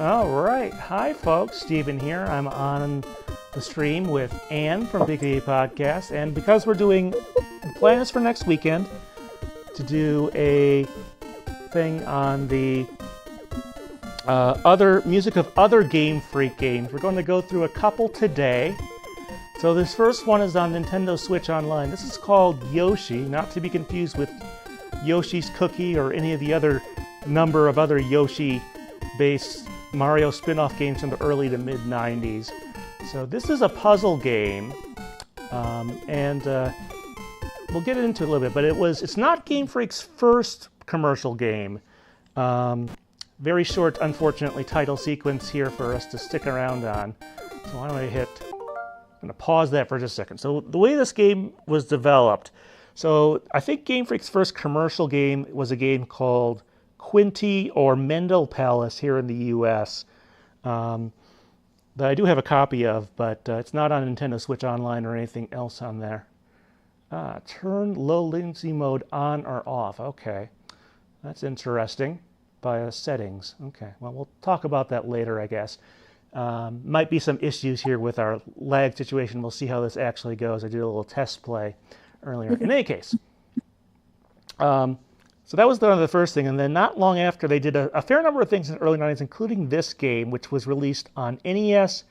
All right. Hi, folks. Steven here. I'm on the stream with Ann from Pikapi Podcast. And because we're doing plans for next weekend to do a thing on the other music of other Game Freak games, we're going to go through a couple today. So this first one is on Nintendo Switch Online. This is called Yoshi, not to be confused with Yoshi's Cookie or any of the other number of other Yoshi-based Mario spin-off games from the early to mid-90s. So this is a puzzle game, and we'll get into it a little bit, but it's not Game Freak's first commercial game. Very short, unfortunately, title sequence here for us to stick around on. So why don't I I'm going to pause that for just a second. So the way this game was developed, so I think Game Freak's first commercial game was a game called Quinty or Mendel Palace here in the U.S. That I do have a copy of, but it's not on Nintendo Switch Online or anything else on there. Turn low latency mode on or off. Okay, that's interesting. By settings. Okay, well, we'll talk about that later, I guess. Might be some issues here with our lag situation. We'll see how this actually goes. I did a little test play earlier. In any case, so that was the first thing. And then not long after, they did a fair number of things in the early 90s, including this game, which was released on NES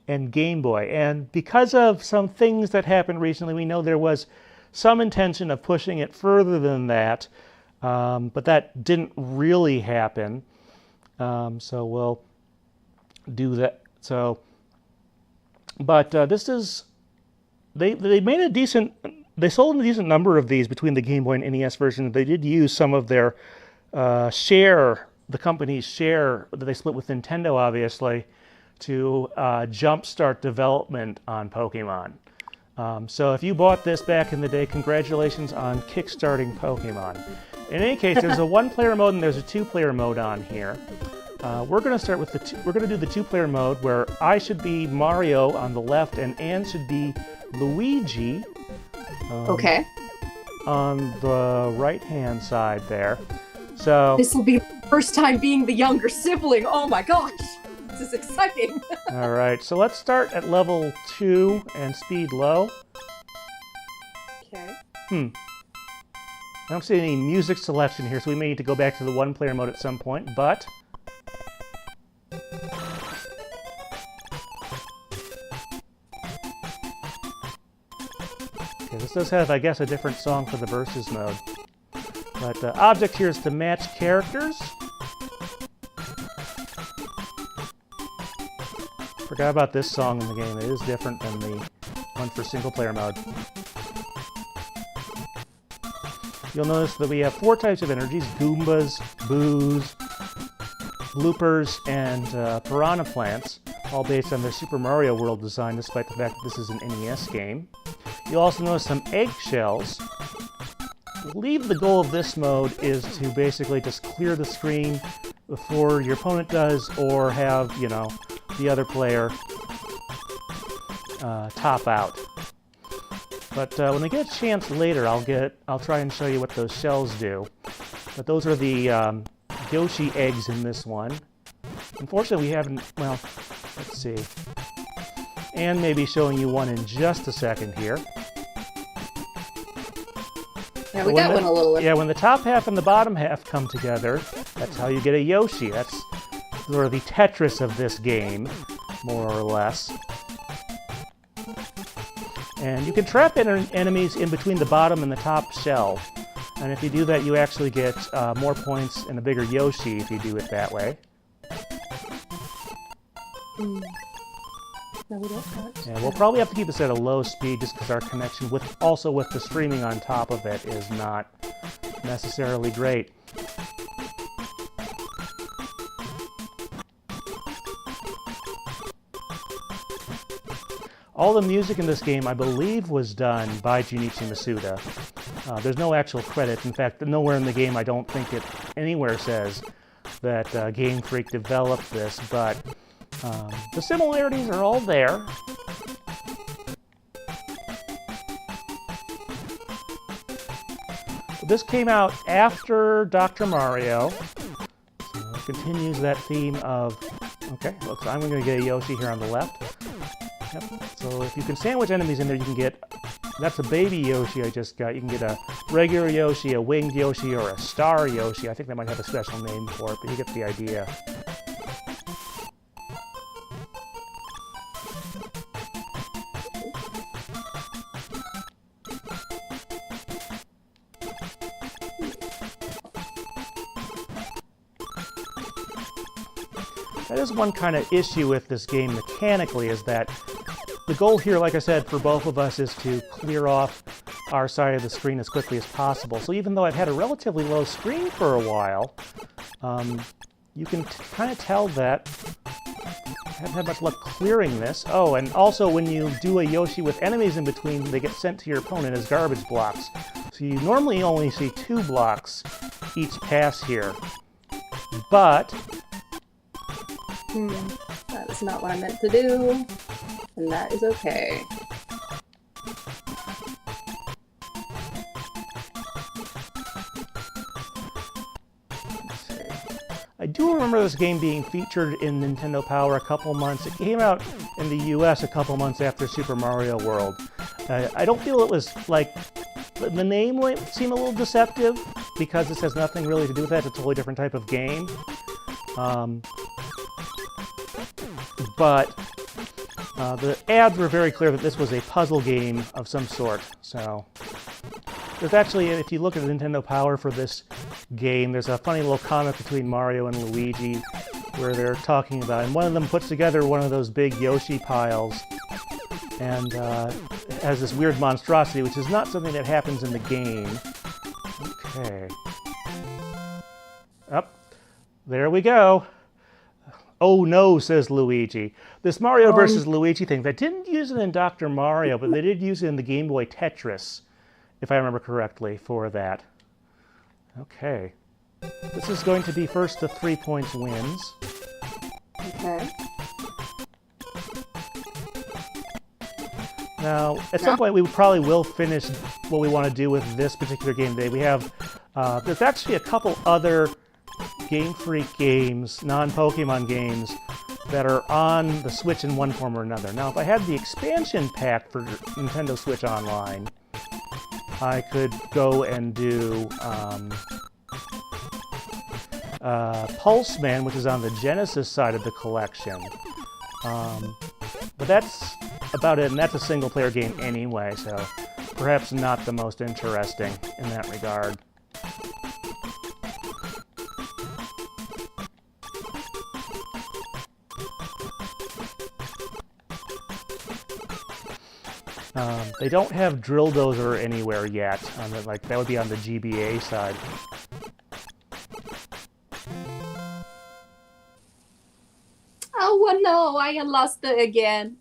and Game Boy. And because of some things that happened recently, we know there was some intention of pushing it further than that, but that didn't really happen. So we'll do that. So, but this is, they made a decent, they sold a decent number of these between the Game Boy and NES version. They did use some of their share, the company's share that they split with Nintendo, obviously, to jumpstart development on Pokemon. So if you bought this back in the day, congratulations on kickstarting Pokemon. In any case, there's a one-player mode and there's a two-player mode on here. We're going to start with we're going to do the two-player mode where I should be Mario on the left and Ann should be Luigi. Okay. On the right-hand side there. So this will be the first time being the younger sibling. Oh my gosh, this is exciting. All right, so let's start at level 2 and speed low. Okay. I don't see any music selection here, so we may need to go back to the one-player mode at some point, but okay, this does have, I guess, a different song for the versus mode. But the object here is to match characters. Forgot about this song in the game. It is different than the one for single-player mode. You'll notice that we have 4 types of energies: Goombas, Boos, Bloopers, and Piranha Plants, all based on their Super Mario World design, despite the fact that this is an NES game. You'll also notice some eggshells. I believe the goal of this mode is to basically just clear the screen before your opponent does, or have, you know, the other player top out. But when I get a chance later, I'll try and show you what those shells do. But those are the Yoshi eggs in this one. Unfortunately, we haven't, well, let's see. And maybe showing you one in just a second here. Yeah, we got one a little. Yeah, when the top half and the bottom half come together, that's how you get a Yoshi. That's sort of the Tetris of this game, more or less. And you can trap enemies in between the bottom and the top shell. And if you do that, you actually get more points and a bigger Yoshi if you do it that way. No, we don't. Yeah, we'll probably have to keep this at a low speed just because our connection with the streaming on top of it is not necessarily great. All the music in this game, I believe, was done by Junichi Masuda. There's no actual credit. In fact, nowhere in the game, I don't think it anywhere says that Game Freak developed this, but the similarities are all there. This came out after Dr. Mario, so it continues that theme of Okay, looks I'm going to get a Yoshi here on the left. Yep. So if you can sandwich enemies in there, you can get... That's a baby Yoshi I just got. You can get a regular Yoshi, a winged Yoshi, or a star Yoshi. I think that might have a special name for it, but you get the idea. That is one kind of issue with this game mechanically, is that the goal here, like I said, for both of us is to clear off our side of the screen as quickly as possible. So even though I've had a relatively low screen for a while, you can kind of tell that I haven't had much luck clearing this. Oh, and also when you do a Yoshi with enemies in between, they get sent to your opponent as garbage blocks. So you normally only see 2 blocks each pass here. But... that is not what I meant to do, and that is okay. I do remember this game being featured in Nintendo Power a couple months. It came out in the US a couple months after Super Mario World. I don't feel it was, like, the name might seem a little deceptive, because this has nothing really to do with that. It's a totally different type of game. But the ads were very clear that this was a puzzle game of some sort. So there's actually, if you look at the Nintendo Power for this game, there's a funny little comic between Mario and Luigi where they're talking about it. And one of them puts together one of those big Yoshi piles and has this weird monstrosity, which is not something that happens in the game. Okay. Up. There we go. Oh no, says Luigi. This Mario versus Luigi thing, they didn't use it in Dr. Mario, but they did use it in the Game Boy Tetris, if I remember correctly, for that. Okay. This is going to be first the 3 points wins. Okay. Now, at some point we probably will finish what we want to do with this particular game today. We have, there's actually a couple other Game Freak games, non-Pokémon games, that are on the Switch in one form or another. Now, if I had the expansion pack for Nintendo Switch Online, I could go and do Pulse Man, which is on the Genesis side of the collection. But that's about it, and that's a single-player game anyway, so perhaps not the most interesting in that regard. They don't have Drill Dozer anywhere yet. Like that would be on the GBA side. Oh no, I lost it again.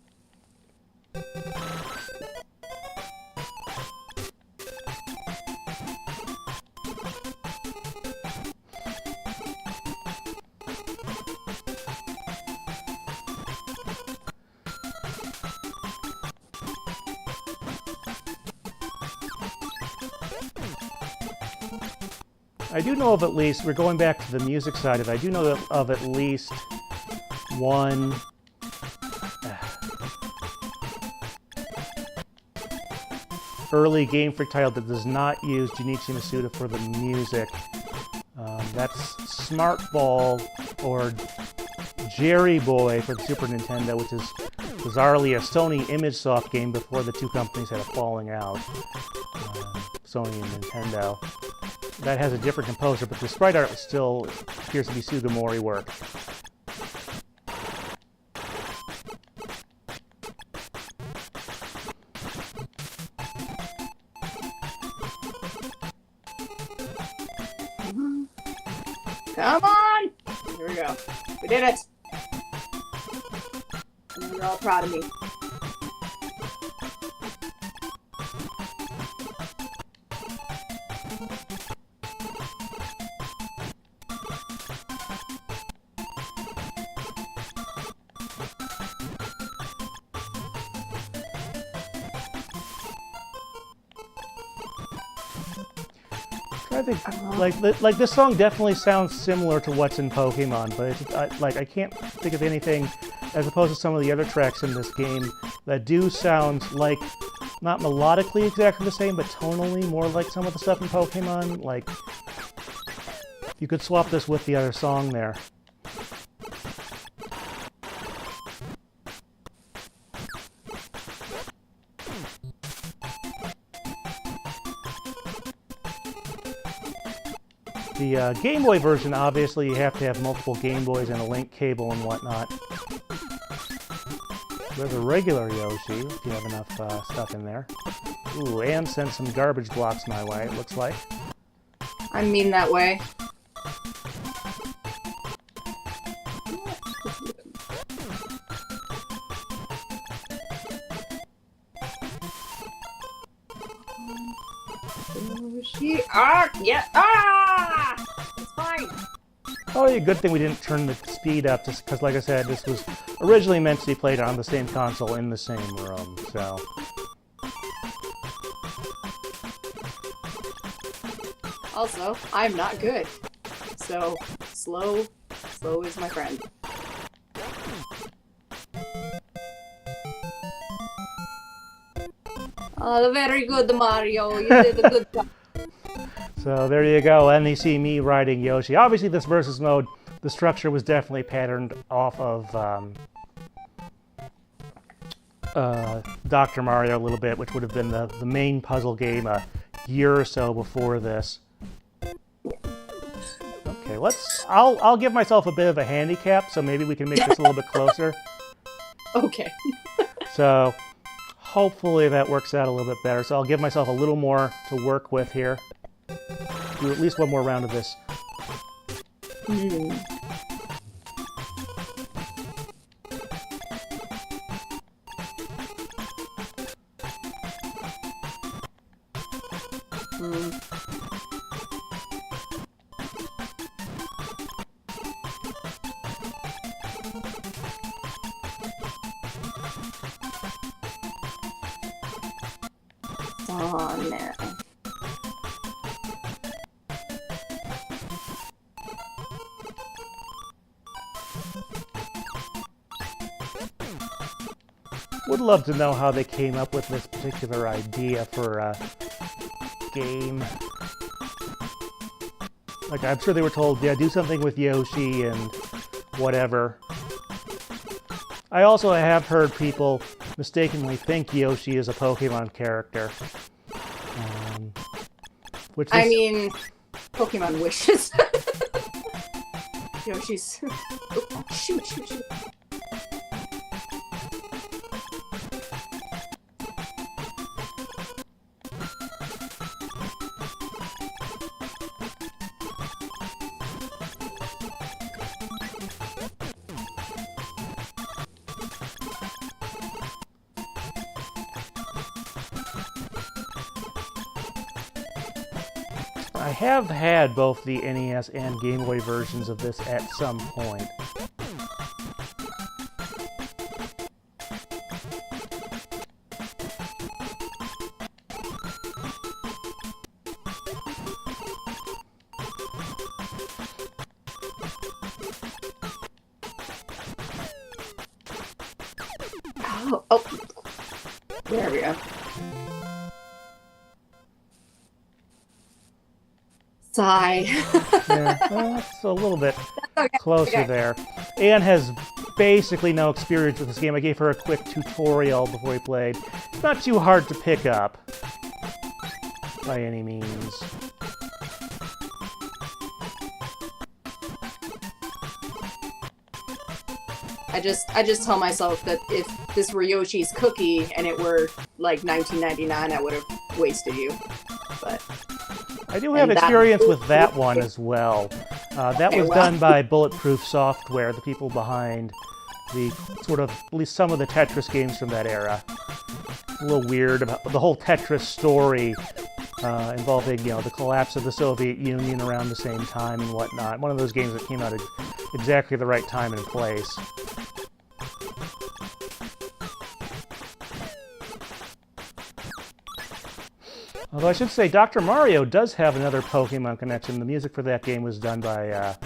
I do know of at least, we're going back to the music side of it, I do know of at least one early Game Freak title that does not use Junichi Masuda for the music. That's Smart Ball, or Jerry Boy for the Super Nintendo, which is bizarrely a Sony ImageSoft game before the two companies had a falling out. Sony and Nintendo. That has a different composer, but the sprite art still appears to be Sugimori work. Come on! Here we go. We did it! And you're all proud of me. I think like this song definitely sounds similar to what's in Pokemon, but I can't think of anything as opposed to some of the other tracks in this game that do sound like not melodically exactly the same, but tonally more like some of the stuff in Pokemon. Like you could swap this with the other song there. The Game Boy version, obviously, you have to have multiple Game Boys and a link cable and whatnot. There's a regular Yoshi, if you have enough stuff in there. Ooh, and send some garbage blocks my way, it looks like. I mean that way. Yoshi. Ah! Yeah! Ah! It's fine. Probably a good thing we didn't turn the speed up, just because, like I said, this was originally meant to be played on the same console in the same room, so... Also, I'm not good. So, slow is my friend. Oh, very good, Mario. You did a good job. So there you go, and you see me riding Yoshi. Obviously, this versus mode, the structure was definitely patterned off of Dr. Mario a little bit, which would have been the main puzzle game a year or so before this. Okay, I'll give myself a bit of a handicap, so maybe we can make this a little bit closer. Okay. So hopefully that works out a little bit better. So I'll give myself a little more to work with here. Do at least one more round of this. Oh, no. Would love to know how they came up with this particular idea for a game. Like, I'm sure they were told, yeah, do something with Yoshi and whatever. I also have heard people mistakenly think Yoshi is a Pokemon character. I mean, Pokemon wishes. Yoshi's... Oh, shoot. I have had both the NES and Game Boy versions of this at some point. Oh, there we go. Sigh. Yeah, well, it's a little bit closer there. Anne has basically no experience with this game. I gave her a quick tutorial before we played. It's not too hard to pick up, by any means. I just tell myself that if this were Yoshi's Cookie and it were like 1999, I would have wasted you. But I do have experience with that one as well. That was done by Bulletproof Software, the people behind the sort of, at least some of the Tetris games from that era. A little weird about the whole Tetris story involving, you know, the collapse of the Soviet Union around the same time and whatnot. One of those games that came out at exactly the right time and place. Although I should say, Dr. Mario does have another Pokemon connection. The music for that game was done by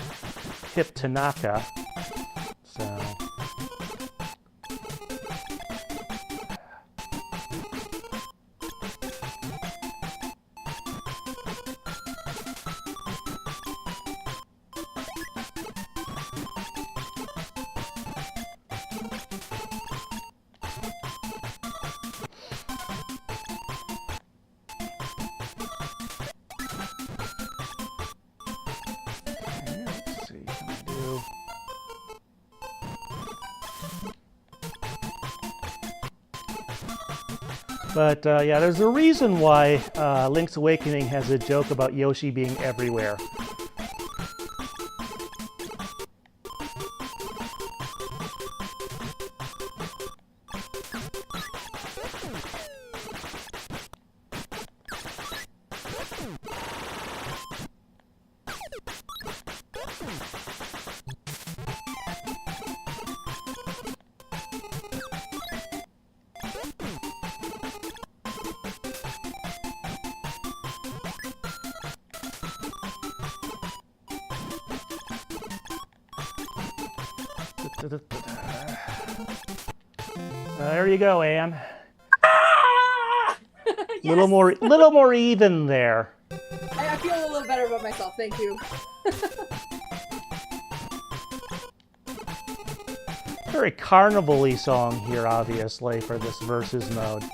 Hip Tanaka. So... But yeah, there's a reason why Link's Awakening has a joke about Yoshi being everywhere. There you go, Anne. Yes! Little more even there. I feel a little better about myself. Thank you. Very carnival-y song here, obviously, for this versus mode.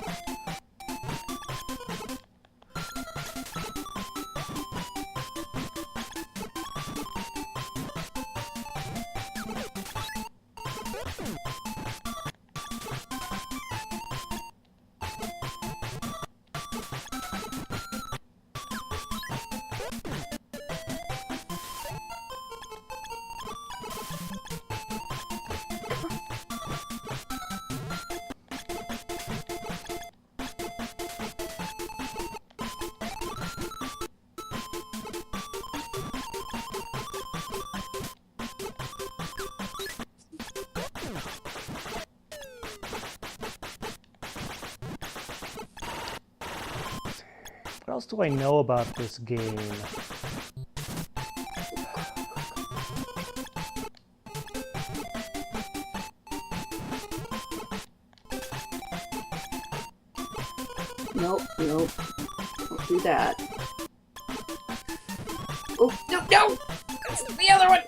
What else do I know about this game? Nope. Don't do that. Oh, no! That's the other one!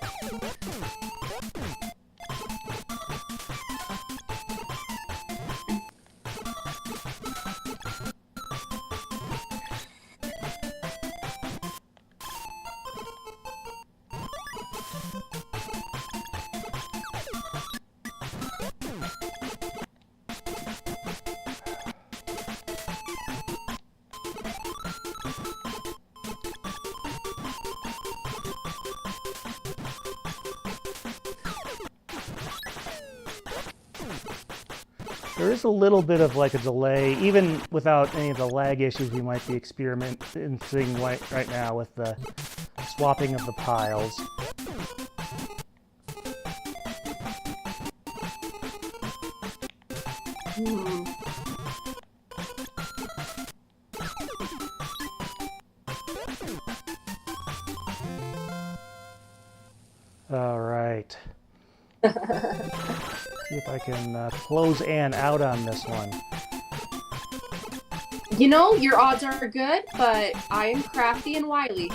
There is a little bit of like a delay, even without any of the lag issues we might be experiencing right now with the swapping of the piles. All right. See if I can close Anne out on this one. You know, your odds are good, but I am crafty and wily.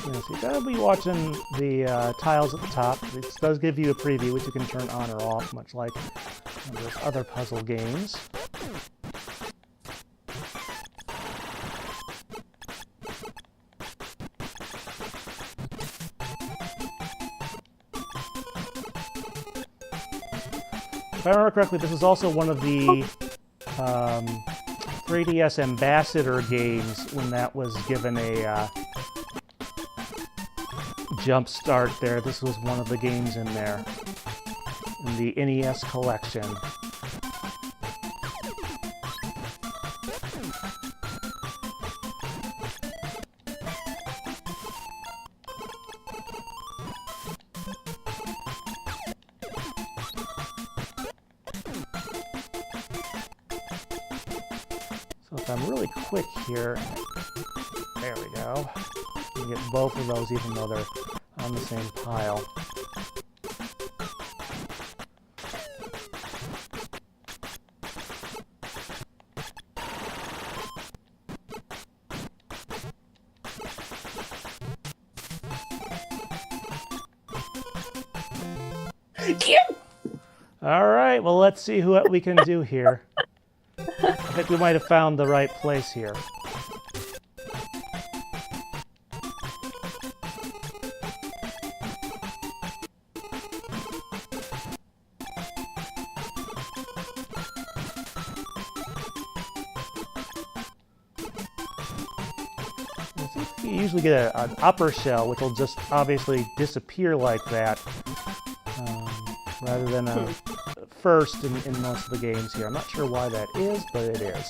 So you gotta be watching the tiles at the top. This does give you a preview which you can turn on or off, much like with other puzzle games. If I remember correctly, this is also one of the 3DS Ambassador games when that was given a jump start there. This was one of the games in there, in the NES collection. So if I'm really quick here, there we go. You can get both of those even though they're on the same pile. All right, well, let's see what we can do here. I think we might have found the right place here. You usually get an upper shell, which will just obviously disappear like that, rather than a first in most of the games here. I'm not sure why that is, but it is.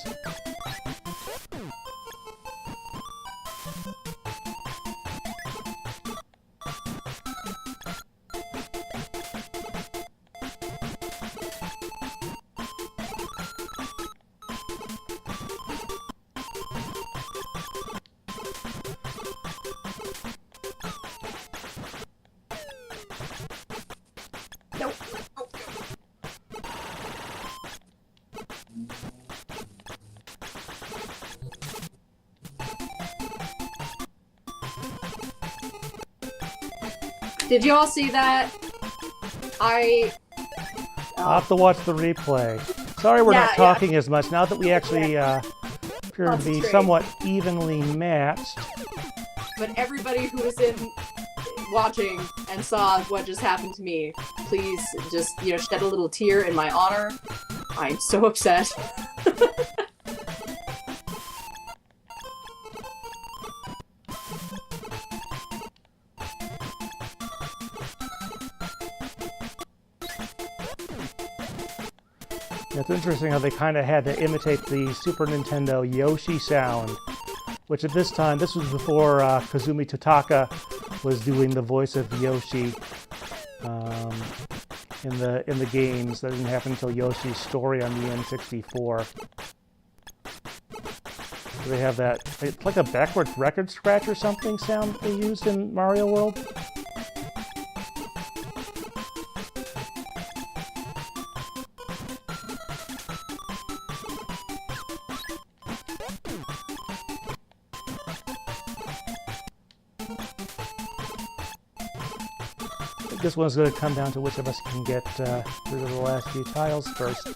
Did you all see that? I'll have to watch the replay. Sorry we're not talking as much now that we actually appear to be somewhat evenly matched. But everybody who was watching and saw what just happened to me, please just, shed a little tear in my honor. I'm so upset. It's interesting how they kind of had to imitate the Super Nintendo Yoshi sound, which at this time, this was before Kazumi Totaka was doing the voice of Yoshi in the games. That didn't happen until Yoshi's Story on the N64. So they have that, it's like a backwards record scratch or something sound they used in Mario World. This one's going to come down to which of us can get through the last few tiles first.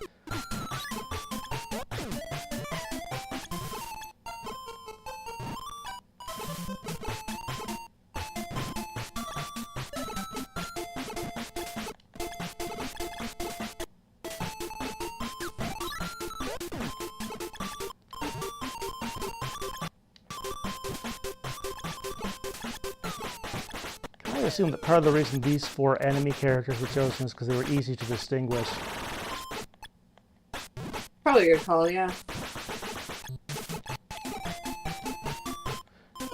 I assume that part of the reason these 4 enemy characters were chosen is because they were easy to distinguish. Probably a good call, yeah.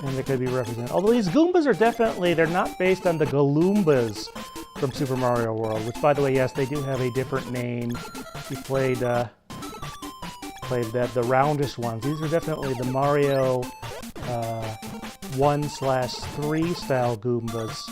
And they could be represented. Although these Goombas are definitely, they're not based on the Galoombas from Super Mario World, which, by the way, yes, they do have a different name. We played the roundish ones. These are definitely the Mario 1/3 style Goombas.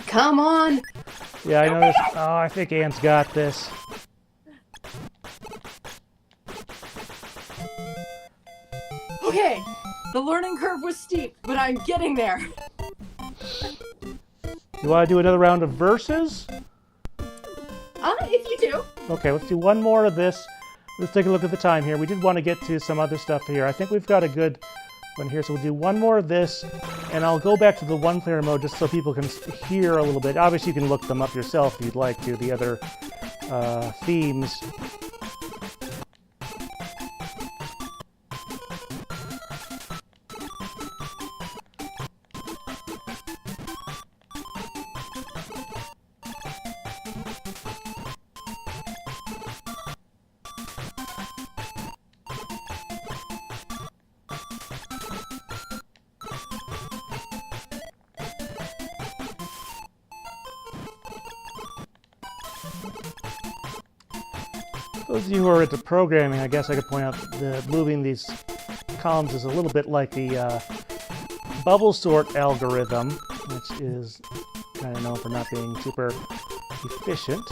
Come on! Yeah, I noticed. Oh, I think Anne's got this. Okay, the learning curve was steep, but I'm getting there. You want to do another round of verses? If you do. Okay, let's do one more of this. Let's take a look at the time here. We did want to get to some other stuff here. I think we've got a good one here, so we'll do one more of this, and I'll go back to the one-player mode just so people can hear a little bit. Obviously, you can look them up yourself if you'd like to, the other themes. Those of you who are into programming, I guess I could point out that moving these columns is a little bit like the bubble sort algorithm, which is kind of known for not being super efficient.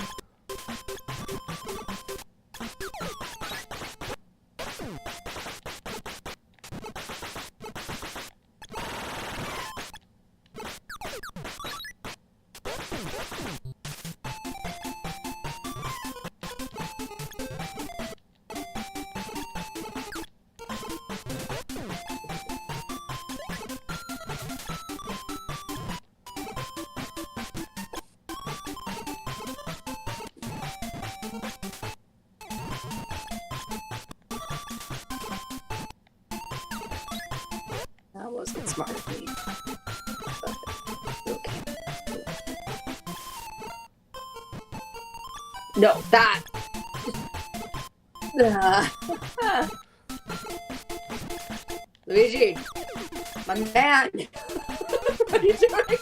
That wasn't smart of me. Okay. No, that. Luigi, my man. What are you doing?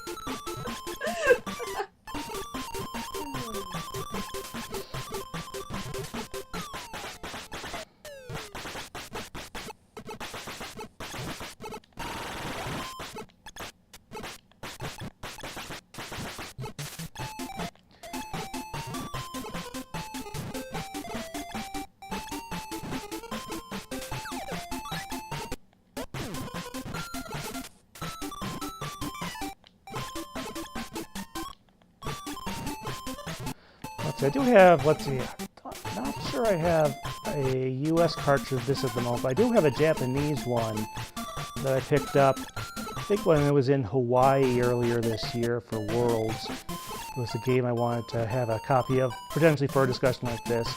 I do have, let's see, I'm not sure I have a US cartridge of this at the moment, but I do have a Japanese one that I picked up, I think when I was in Hawaii earlier this year for Worlds. It was a game I wanted to have a copy of, potentially for a discussion like this.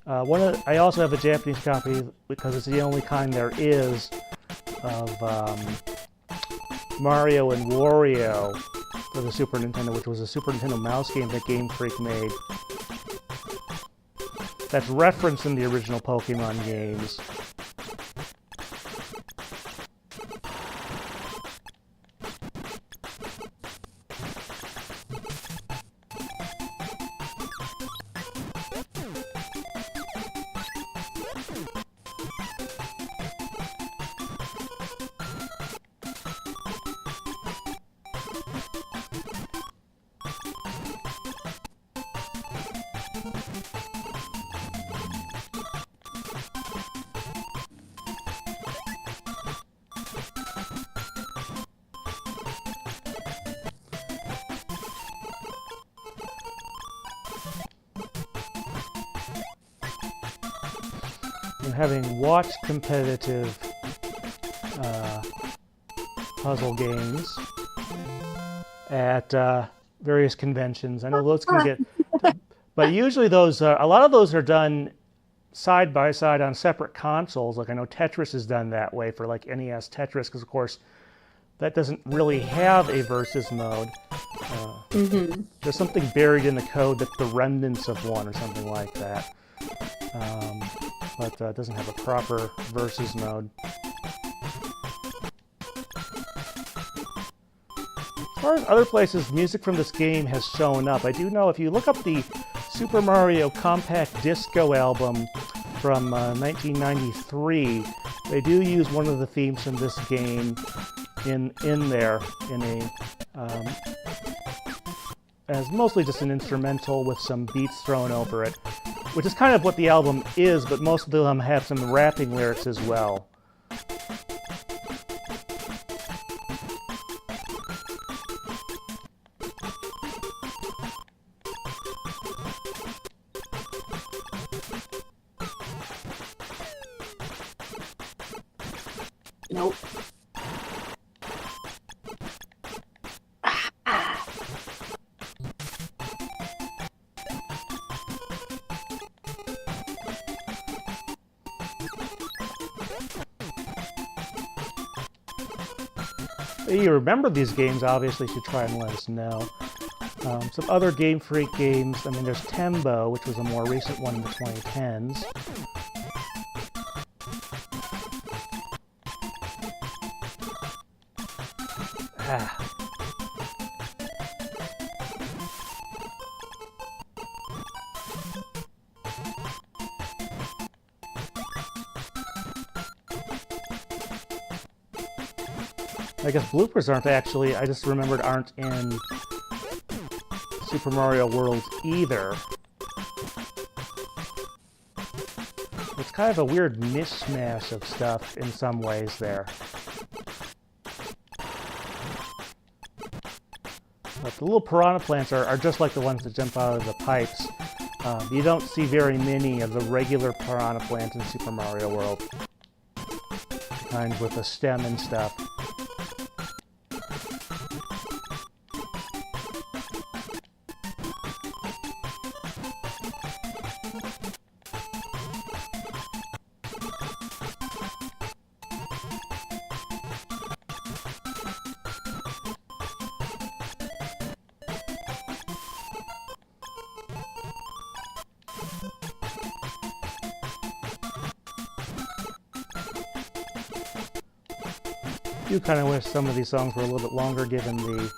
I also have a Japanese copy because it's the only kind there is of Mario and Wario for the Super Nintendo, which was a Super Nintendo mouse game that Game Freak made. That's referenced in the original Pokemon games. And having watched competitive puzzle games at various conventions, I know those can get, but usually those, a lot of those are done side by side on separate consoles. Like I know Tetris is done that way for like NES Tetris, because of course that doesn't really have a versus mode. There's something buried in the code that's the remnants of one or something like that. But it doesn't have a proper versus mode. As far as other places music from this game has shown up, I do know if you look up the Super Mario Compact Disco album from 1993, they do use one of the themes from this game in there in a as mostly just an instrumental with some beats thrown over it, which is kind of what the album is, but most of them have some rapping lyrics as well. Nope. If you remember these games, obviously you should try and let us know. Some other Game Freak games, I mean, there's Tembo, which was a more recent one in the 2010s. I guess bloopers aren't actually, I just remembered, aren't in Super Mario World either. It's kind of a weird mishmash of stuff in some ways there. But the little piranha plants are just like the ones that jump out of the pipes. You don't see very many of the regular piranha plants in Super Mario World. Kind with a stem and stuff. I do kind of wish some of these songs were a little bit longer given the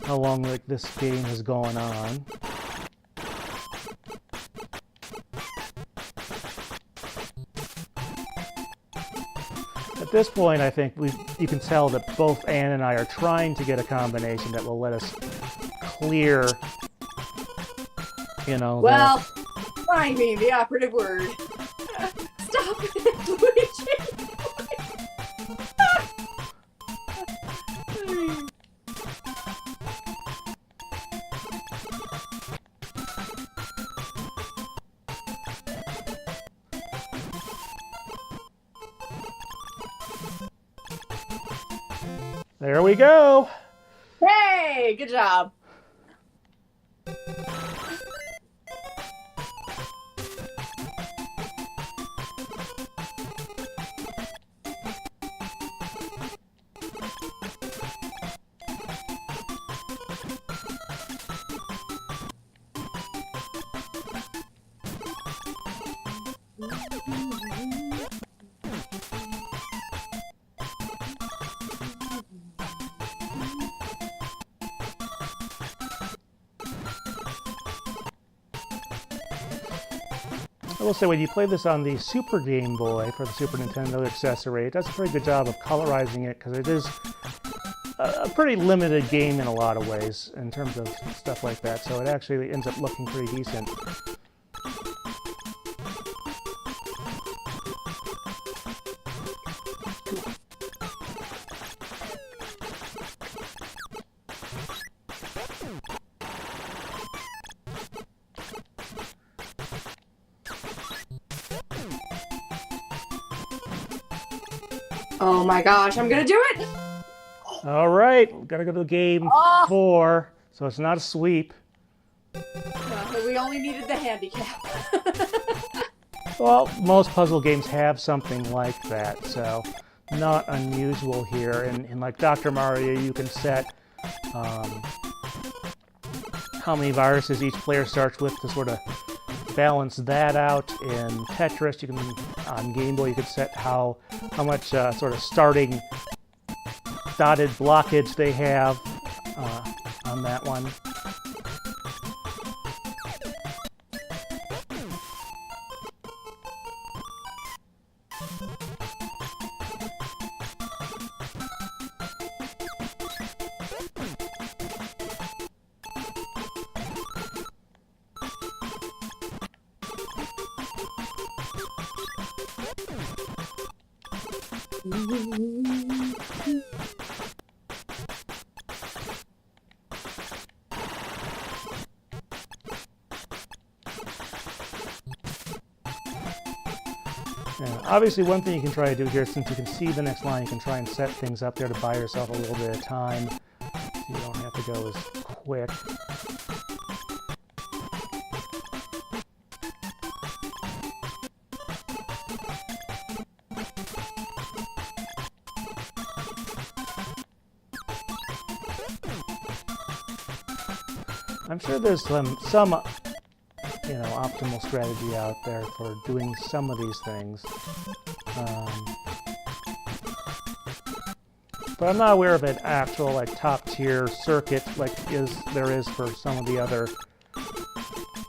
how long like this game has gone on. At this point, I think you can tell that both Anne and I are trying to get a combination that will let us clear, you know. Well, trying being the operative word. Stop it, Luigi! There we go! Hey, good job. I will say, when you play this on the Super Game Boy for the Super Nintendo accessory, it does a pretty good job of colorizing it, because it is a pretty limited game in a lot of ways in terms of stuff like that, so it actually ends up looking pretty decent. Oh my gosh, I'm gonna do it! All right, we've got to go to game 4, so it's not a sweep. We only needed the handicap. Well, most puzzle games have something like that, so not unusual here. In like Dr. Mario, you can set how many viruses each player starts with to sort of balance that out. In Tetris, you can, on Game Boy, you can set how much sort of starting dotted blockage they have on that one. Yeah, obviously, one thing you can try to do here, since you can see the next line, you can try and set things up there to buy yourself a little bit of time. So you don't have to go as quick. I'm sure there's some optimal strategy out there for doing some of these things. But I'm not aware of an actual top tier circuit there is for some of the other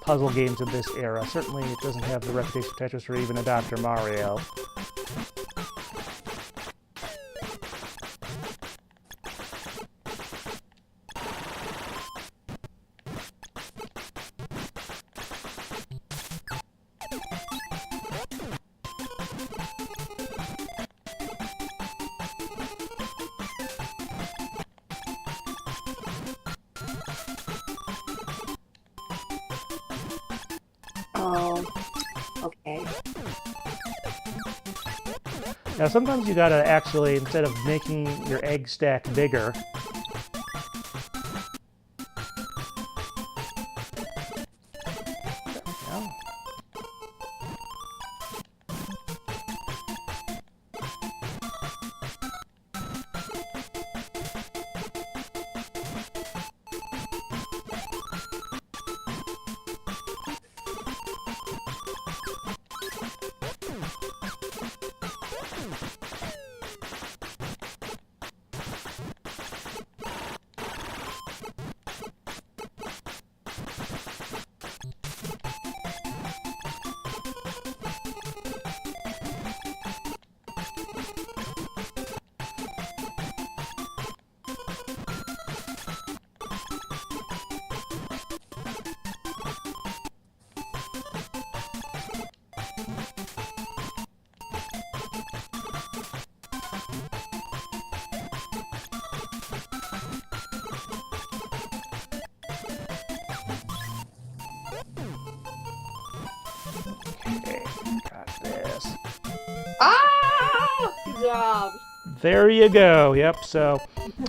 puzzle games of this era. Certainly it doesn't have the reputation of Tetris or even a Dr. Mario. Now sometimes you gotta actually, instead of making your egg stack bigger, Good job. There you go. Yep, so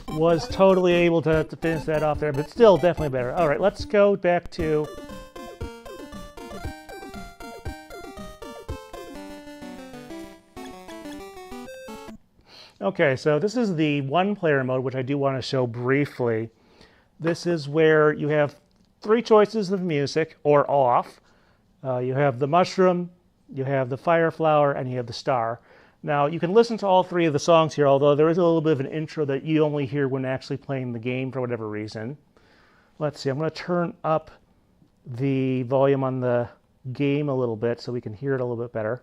was totally able to finish that off there, but still definitely better. All right, let's go back to... Okay, so this is the one-player mode, which I do want to show briefly. This is where you have 3 choices of music, or off. You have the mushroom, you have the fire flower, and you have the star. Now, you can listen to all 3 of the songs here, although there is a little bit of an intro that you only hear when actually playing the game for whatever reason. Let's see, I'm going to turn up the volume on the game a little bit so we can hear it a little bit better.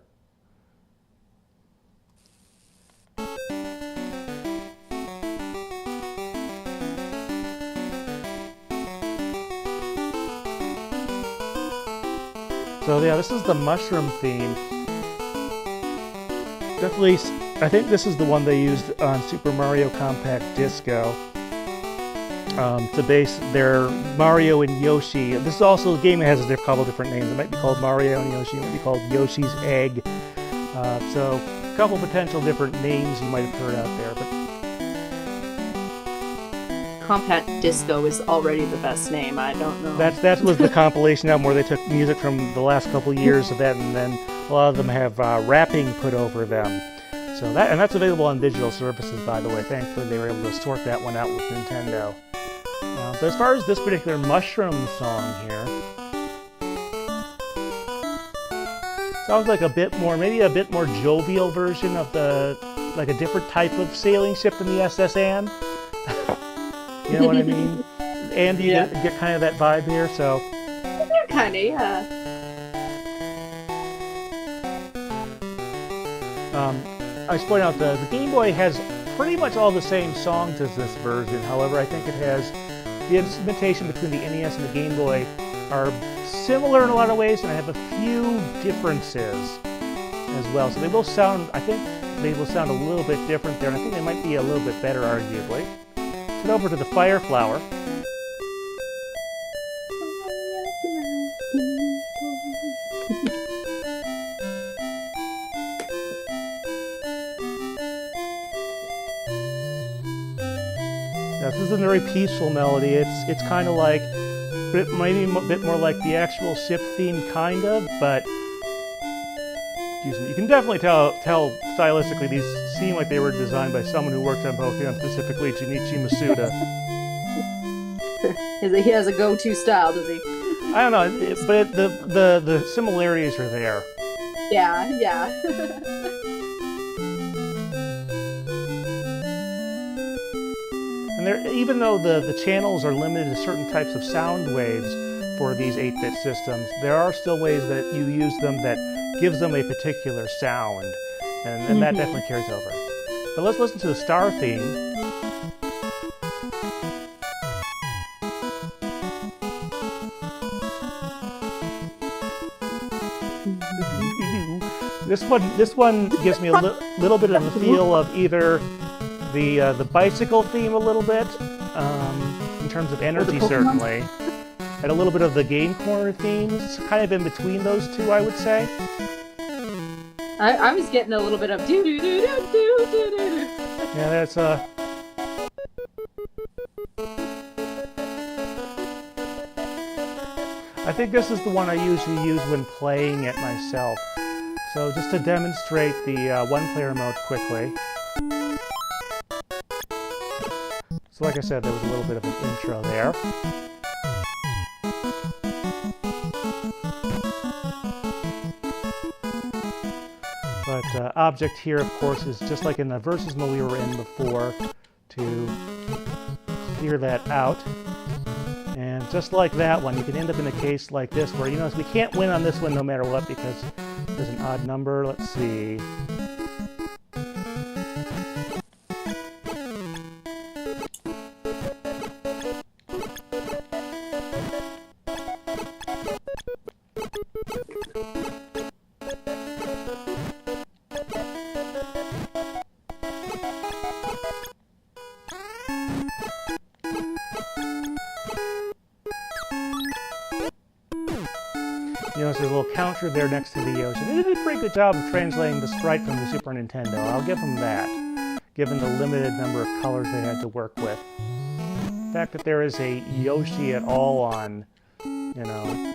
So yeah, this is the mushroom theme. Definitely, I think this is the one they used on Super Mario Compact Disco to base their Mario and Yoshi. This is also a game that has a couple different names. It might be called Mario and Yoshi. It might be called Yoshi's Egg. So a couple potential different names you might have heard out there. But Compact Disco is already the best name. I don't know. That was the compilation album where they took music from the last couple years of that, and then a lot of them have rapping put over them. So that's available on digital services, by the way. Thankfully, they were able to sort that one out with Nintendo. But as far as this particular mushroom song here, sounds like maybe a bit more jovial version of a different type of sailing ship than the SS Anne. You know what I mean? And you get kind of that vibe here, so... Kind of, yeah. I should point out the Game Boy has pretty much all the same songs as this version. However, I think it has... The instrumentation between the NES and the Game Boy are similar in a lot of ways, and I have a few differences as well. So they will sound... I think they will sound a little bit different there, and I think they might be a little bit better, arguably. Head over to the fire flower. very peaceful melody. It's kind of like, maybe a bit more like the actual ship theme, kind of, but excuse me, you can definitely tell stylistically these seem like they were designed by someone who worked on Pokemon, specifically Junichi Masuda. He has a go-to style, does he? I don't know, but the similarities are there. Yeah. And even though the channels are limited to certain types of sound waves for these 8-bit systems, there are still ways that you use them that gives them a particular sound, and that definitely carries over. But let's listen to the Star theme. This one gives me a little bit of the feel of either the bicycle theme a little bit, in terms of energy certainly, and a little bit of the Game Corner themes, kind of in between those two, I would say. I was getting a little bit of do do do do do do do. Yeah, that's I think this is the one I usually use when playing it myself. So just to demonstrate the one-player mode quickly. So like I said, there was a little bit of an intro there. But object here, of course, is just like in the versus mode we were in before, to clear that out. And just like that one, you can end up in a case like this where, you know, we can't win on this one no matter what because there's an odd number. Let's see. You notice there's a little counter there next to the Yoshi. They did a pretty good job of translating the sprite from the Super Nintendo. I'll give them that, given the limited number of colors they had to work with. The fact that there is a Yoshi at all on, you know.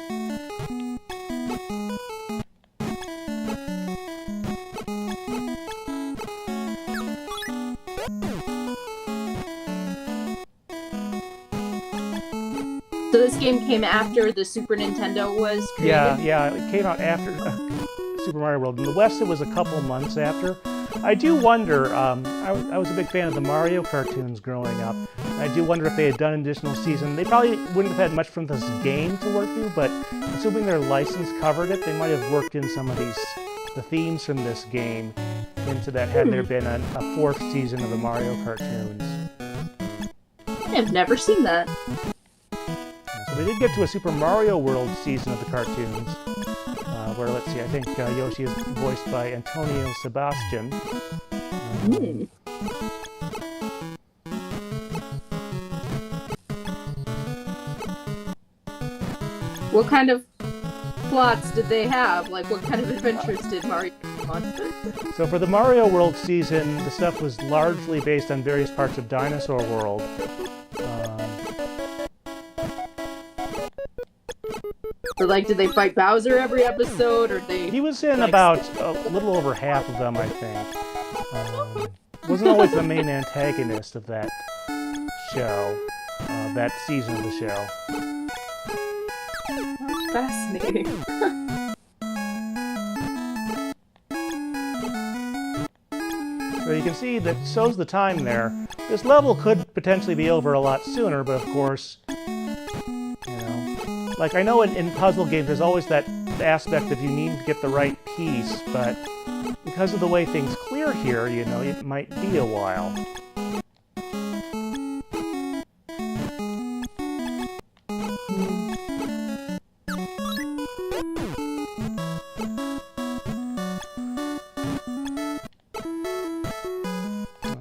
So this game came after the Super Nintendo was created? Yeah, it came out after Super Mario World. In the West, it was a couple months after. I do wonder, I was a big fan of the Mario cartoons growing up. I do wonder if they had done an additional season. They probably wouldn't have had much from this game to work through, but assuming their license covered it, they might have worked in some of the themes from this game into that had there been a fourth season of the Mario cartoons. I've never seen that. So they did get to a Super Mario World season of the cartoons, where, let's see, I think Yoshi is voiced by Antonio Sebastian. What kind of plots did they have? Like, what kind of adventures did Mario go on? So for the Mario World season, the stuff was largely based on various parts of Dinosaur World. So, like, did they fight Bowser every episode, or they... He was in about a little over half of them, I think. Wasn't always the main antagonist of that show, that season of the show. Fascinating. So you can see that shows the time there. This level could potentially be over a lot sooner, but of course, like, I know in puzzle games there's always that aspect of you need to get the right piece, but because of the way things clear here, you know, it might be a while.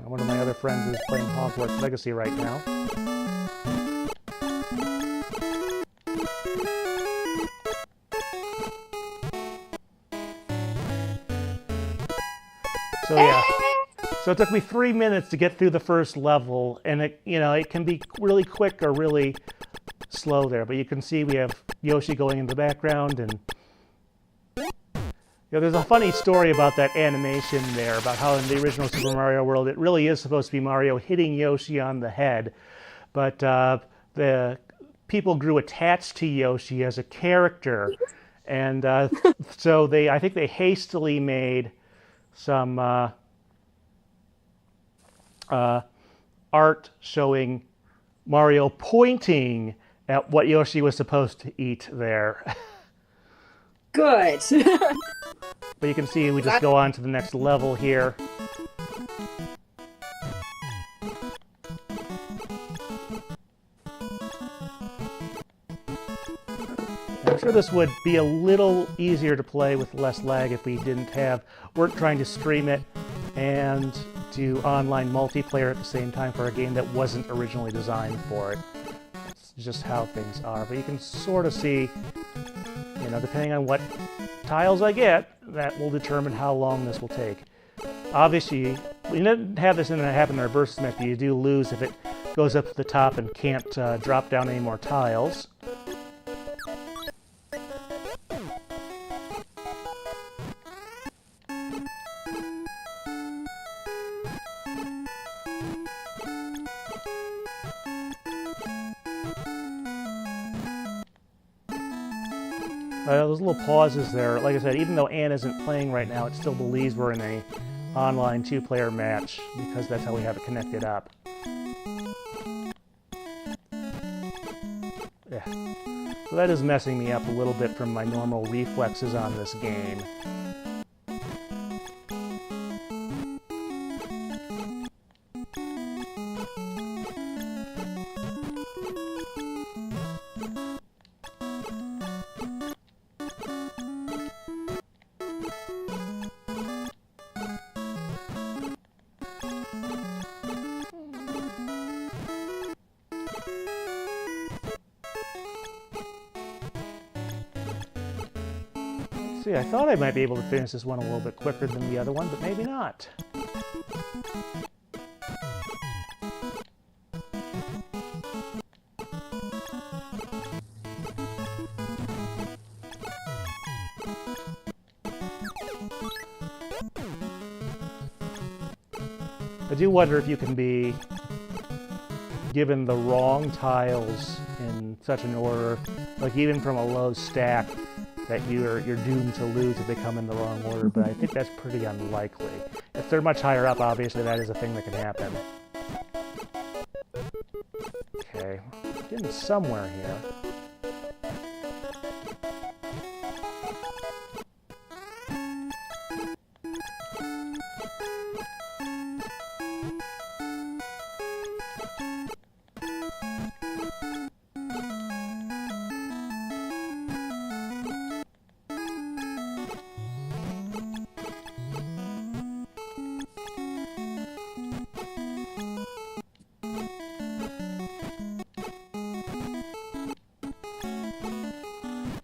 One of my other friends is playing Hogwarts Legacy right now. So it took me 3 minutes to get through the first level, and it can be really quick or really slow there. But you can see we have Yoshi going in the background, and there's a funny story about that animation there, about how in the original Super Mario World it really is supposed to be Mario hitting Yoshi on the head, but the people grew attached to Yoshi as a character, and so I think they hastily made some art showing Mario pointing at what Yoshi was supposed to eat there. Good. But you can see we just go on to the next level here. I'm sure this would be a little easier to play with less lag if we weren't trying to stream it and do online multiplayer at the same time for a game that wasn't originally designed for it. That's just how things are. But you can sort of see, depending on what tiles I get, that will determine how long this will take. Obviously, we didn't have this happen in our reverse method. You do lose if it goes up to the top and can't drop down any more tiles. Those little pauses there, like I said, even though Ann isn't playing right now, it still believes we're in a online two-player match because that's how we have it connected up. Yeah. So that is messing me up a little bit from my normal reflexes on this game. See, I thought I might be able to finish this one a little bit quicker than the other one, but maybe not. I do wonder if you can be given the wrong tiles in such an order, like even from a low stack, that you're doomed to lose if they come in the wrong order, but I think that's pretty unlikely. If they're much higher up, obviously that is a thing that can happen. Okay, getting somewhere here.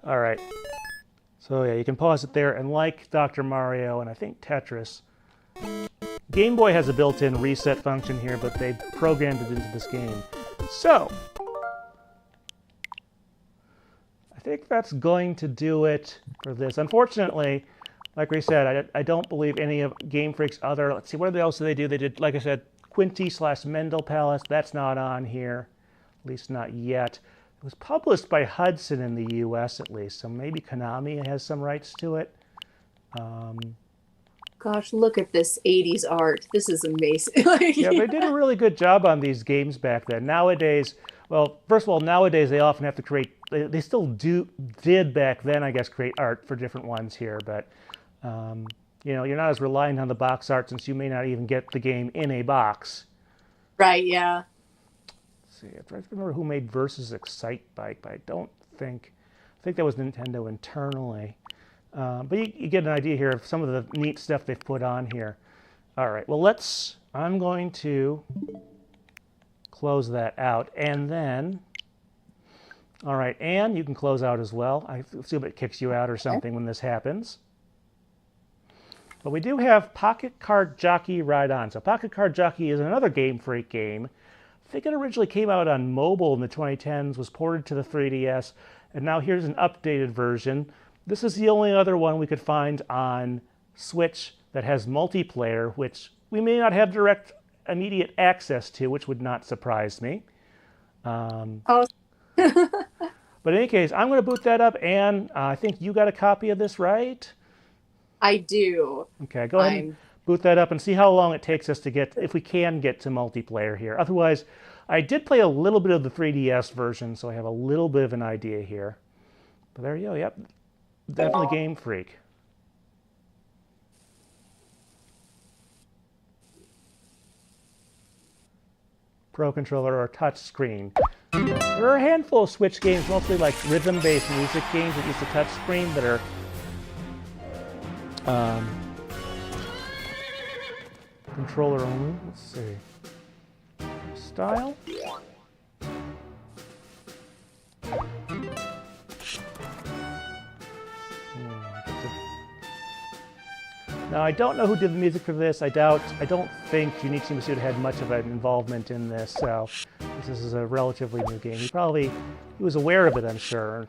Alright, so yeah, you can pause it there, and like Dr. Mario and I think Tetris, Game Boy has a built-in reset function here, but they programmed it into this game. So, I think that's going to do it for this. Unfortunately, like we said, I don't believe any of Game Freak's other, let's see, what else do they do? They did, like I said, Quinty/Mendel Palace, that's not on here, at least not yet. It was published by Hudson in the US at least, so maybe Konami has some rights to it. Gosh, look at this 80s art. This is amazing. Yeah, they did a really good job on these games back then. Nowadays, well, first of all, nowadays they often have to create, they still did back then, I guess, create art for different ones here, but you're not as reliant on the box art since you may not even get the game in a box. Right, yeah. See, I'm trying to remember who made Versus Excite Bike, but I think that was Nintendo internally. But you get an idea here of some of the neat stuff they've put on here. All right, well, I'm going to close that out, and then, all right, Anne, you can close out as well. I assume it kicks you out or something when this happens. But we do have Pocket Card Jockey Ride On. So Pocket Card Jockey is another Game Freak game. I think it originally came out on mobile in the 2010s, was ported to the 3DS, and now here's an updated version. This is the only other one we could find on Switch that has multiplayer, which we may not have direct immediate access to, which would not surprise me. Oh. But in any case, I'm going to boot that up, and I think you got a copy of this, right? I do. Okay, go ahead and boot that up and see how long it takes us to get, if we can get to multiplayer here. Otherwise, I did play a little bit of the 3DS version, so I have a little bit of an idea here. But there you go, yep. Definitely Game Freak. Pro Controller or touch screen. There are a handful of Switch games, mostly like rhythm-based music games that use the touch screen that are controller only. Let's see. Style. Now, I don't know who did the music for this. I don't think Junichi Masuda had much of an involvement in this, so this is a relatively new game. He was aware of it, I'm sure.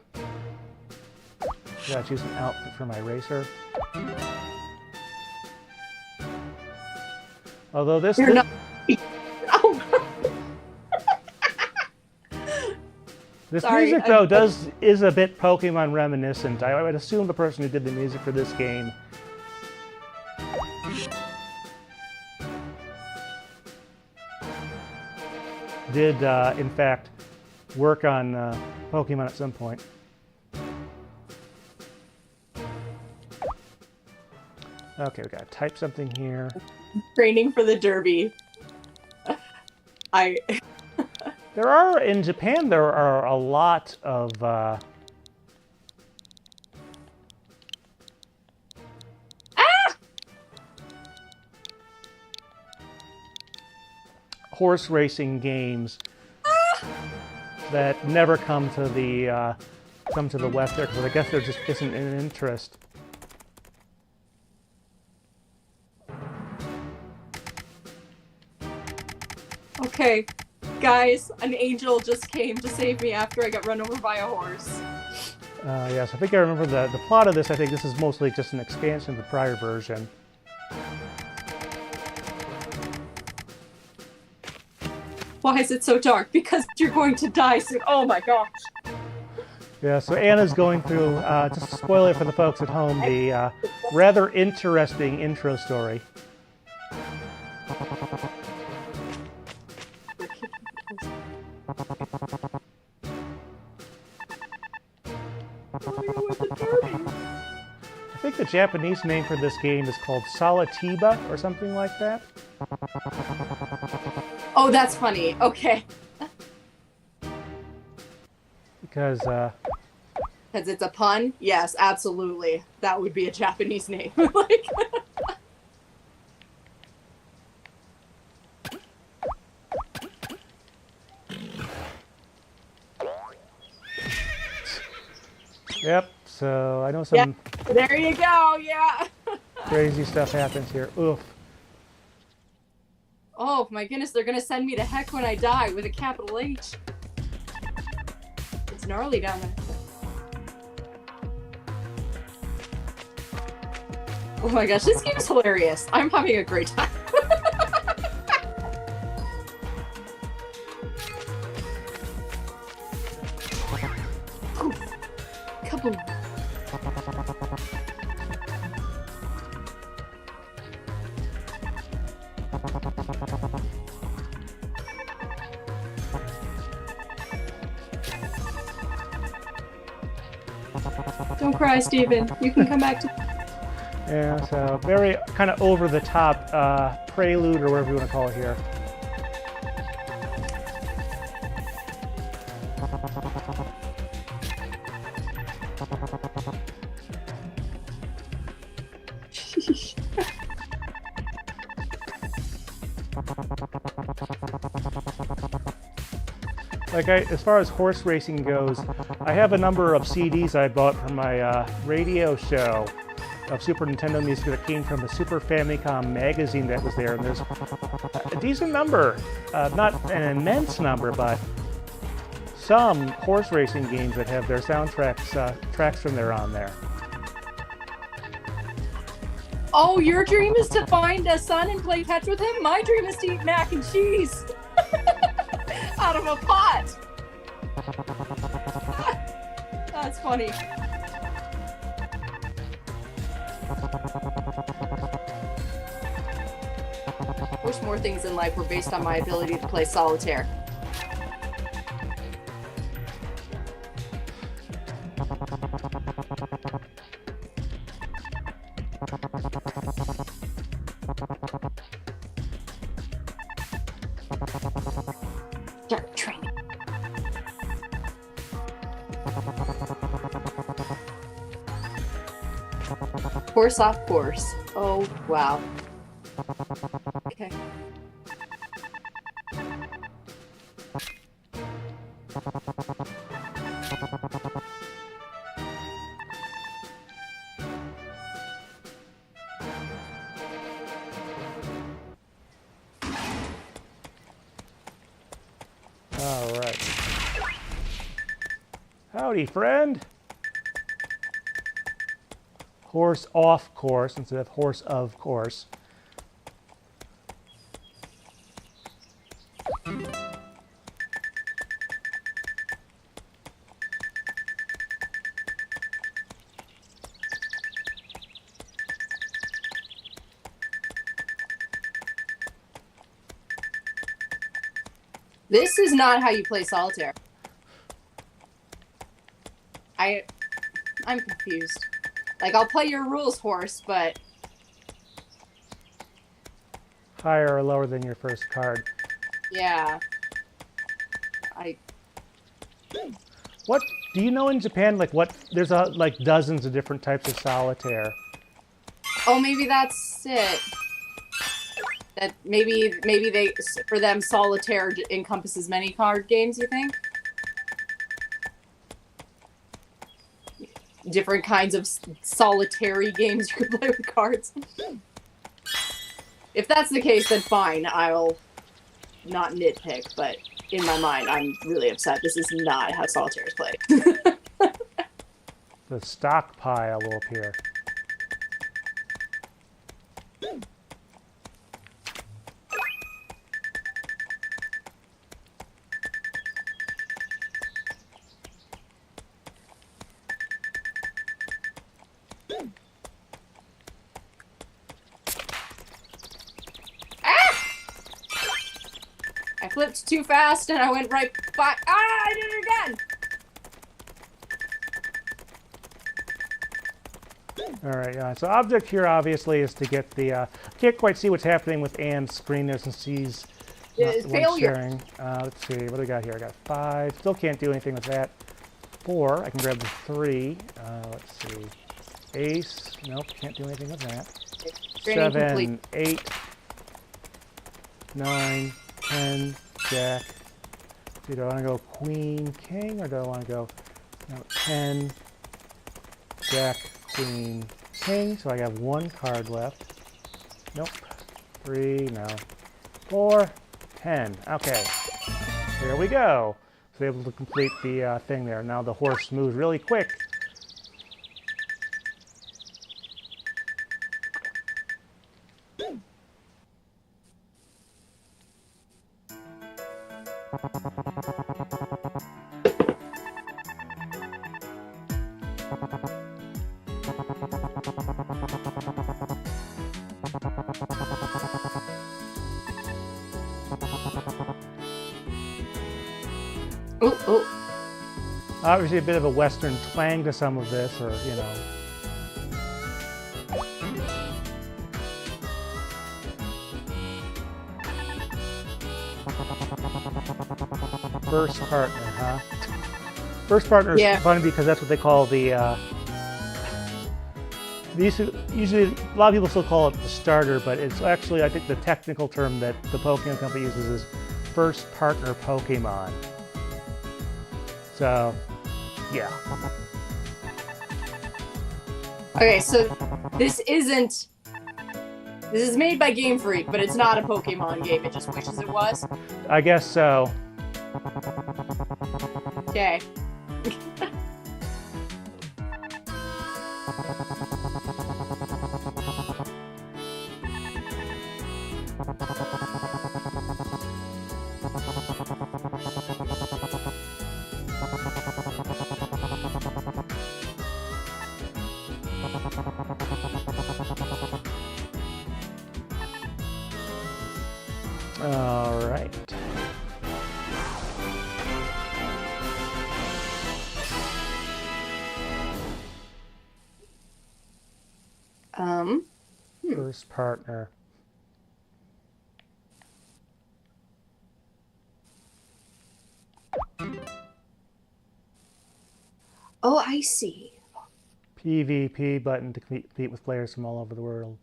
Gotta choose an outfit for my racer. Although this... You're not... Oh. This Sorry, music, though, is a bit Pokemon reminiscent. I would assume the person who did the music for this game did, in fact, work on Pokemon at some point. Okay, we gotta type something here. Training for the Derby. In Japan, there are a lot of horse racing games that never come to the West there, because I guess there just isn't an interest. Okay, guys, an angel just came to save me after I got run over by a horse. Yes, I think I remember the plot of this. I think this is mostly just an expansion of the prior version. Why is it so dark? Because you're going to die soon. Oh my gosh. Yeah, so Anna's going through, just a spoiler for the folks at home, the rather interesting intro story. I think the Japanese name for this game is called Salatiba or something like that. Oh, that's funny. Okay. Because it's a pun? Yes, absolutely. That would be a Japanese name. Like... Yep, so I know some... Yep, there you go, yeah. Crazy stuff happens here. Oof. Oh my goodness, they're gonna send me to heck when I die with a capital H. It's gnarly down there. Oh my gosh, this game is hilarious. I'm having a great time. Kaboom. Don't cry, Steven. You can come back to... Yeah, so very kind of over-the-top prelude, or whatever you want to call it here. Like, as far as horse racing goes, I have a number of CDs I bought for my radio show of Super Nintendo music that came from the Super Famicom magazine that was there, and there's a decent number, not an immense number, but some horse racing games that have their soundtracks, tracks from there on there. Oh, your dream is to find a son and play fetch with him? My dream is to eat mac and cheese out of a pot. That's funny. I wish more things in life were based on my ability to play solitaire. Start training. Horse off course. Oh, wow. Okay. All right. Howdy, friend. Horse off course instead of horse of course. This is not how you play solitaire. I'm confused. Like, I'll play your rules, horse, but... Higher or lower than your first card. Yeah. What do you know in Japan? Like what? There's like dozens of different types of solitaire. Oh, maybe that's it. That maybe they, for them, solitaire encompasses many card games, you think? Different kinds of solitary games you could play with cards. If that's the case, then fine. I'll not nitpick, but in my mind, I'm really upset. This is not how solitaire is played. The stockpile will appear. I flipped too fast and I went right back. Ah, I did it again! All right, so object here obviously is to get the, I can't quite see what's happening with Anne's screen there since she's not the one failure. sharing. Let's see, what do we got here? I got 5, still can't do anything with that. 4, I can grab the 3. Let's see, ace, nope, can't do anything with that. Training 7, complete. 8, 9, 10, jack. Do I want to go queen, king, or do I want to go 10, jack, queen, king? So I have 1 card left. Nope. 3, no. 4, 10. Okay. There we go. So able to complete the thing there. Now the horse moves really quick. Oh. Obviously a bit of a Western twang to some of this, or, you know. First partner, huh? First partner is funny because that's what they call the, usually, a lot of people still call it the starter, but it's actually, I think the technical term that the Pokemon Company uses is first partner Pokemon. So, yeah. Okay, so this is made by Game Freak, but it's not a Pokemon game. It just wishes it was. I guess so. Okay. All right. First partner. Oh, I see. PvP button to compete with players from all over the world.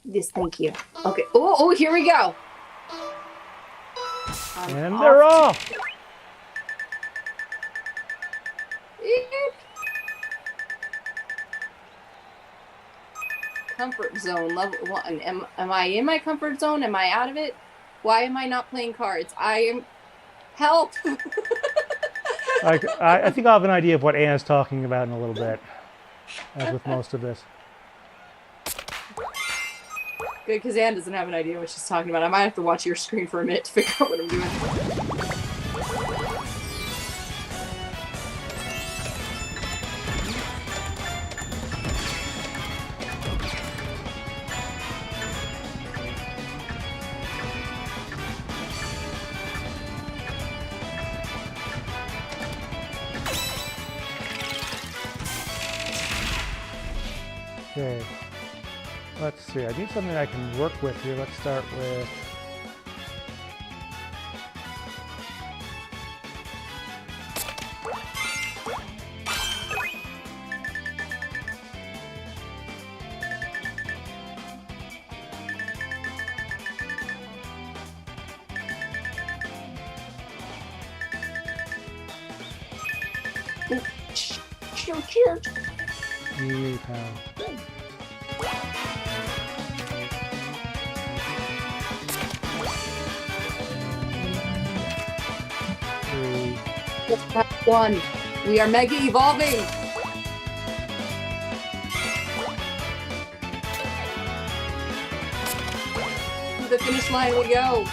Yes, thank you. Okay. Oh, here we go. And they're off. Comfort zone level 1. Am I in my comfort zone? Am I out of it? Why am I not playing cards? I am. Help! I think I'll have an idea of what Anna's talking about in a little bit, as with most of this. Good, because Anne doesn't have an idea what she's talking about. I might have to watch your screen for a minute to figure out what I'm doing. Okay. Let's see. I need something I can work with here. Let's start with... Cheers. You pound. Let's have one. We are mega evolving. To the finish line we go.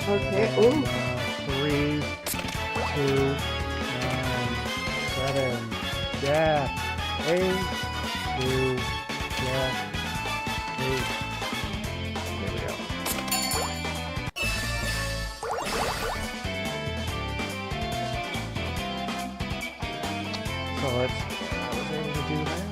Okay. Ooh. 3, 2, 9, 7. Yeah. 8. 2. Yeah. 8. There we go. So let's. I was able to do that.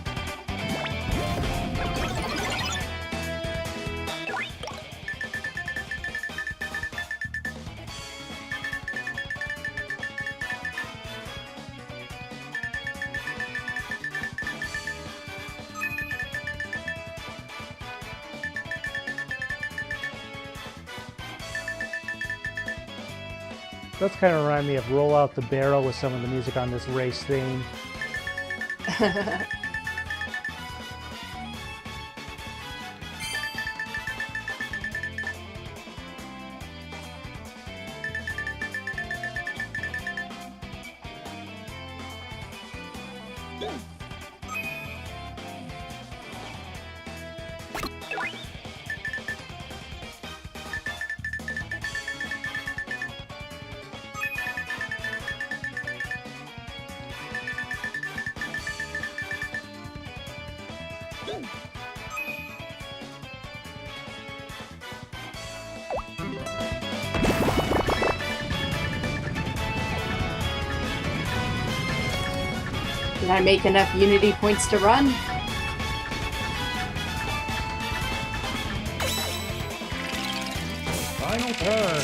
Does kind of remind me of Roll Out the Barrel with some of the music on this race theme. Did I make enough Unity points to run? Final turn.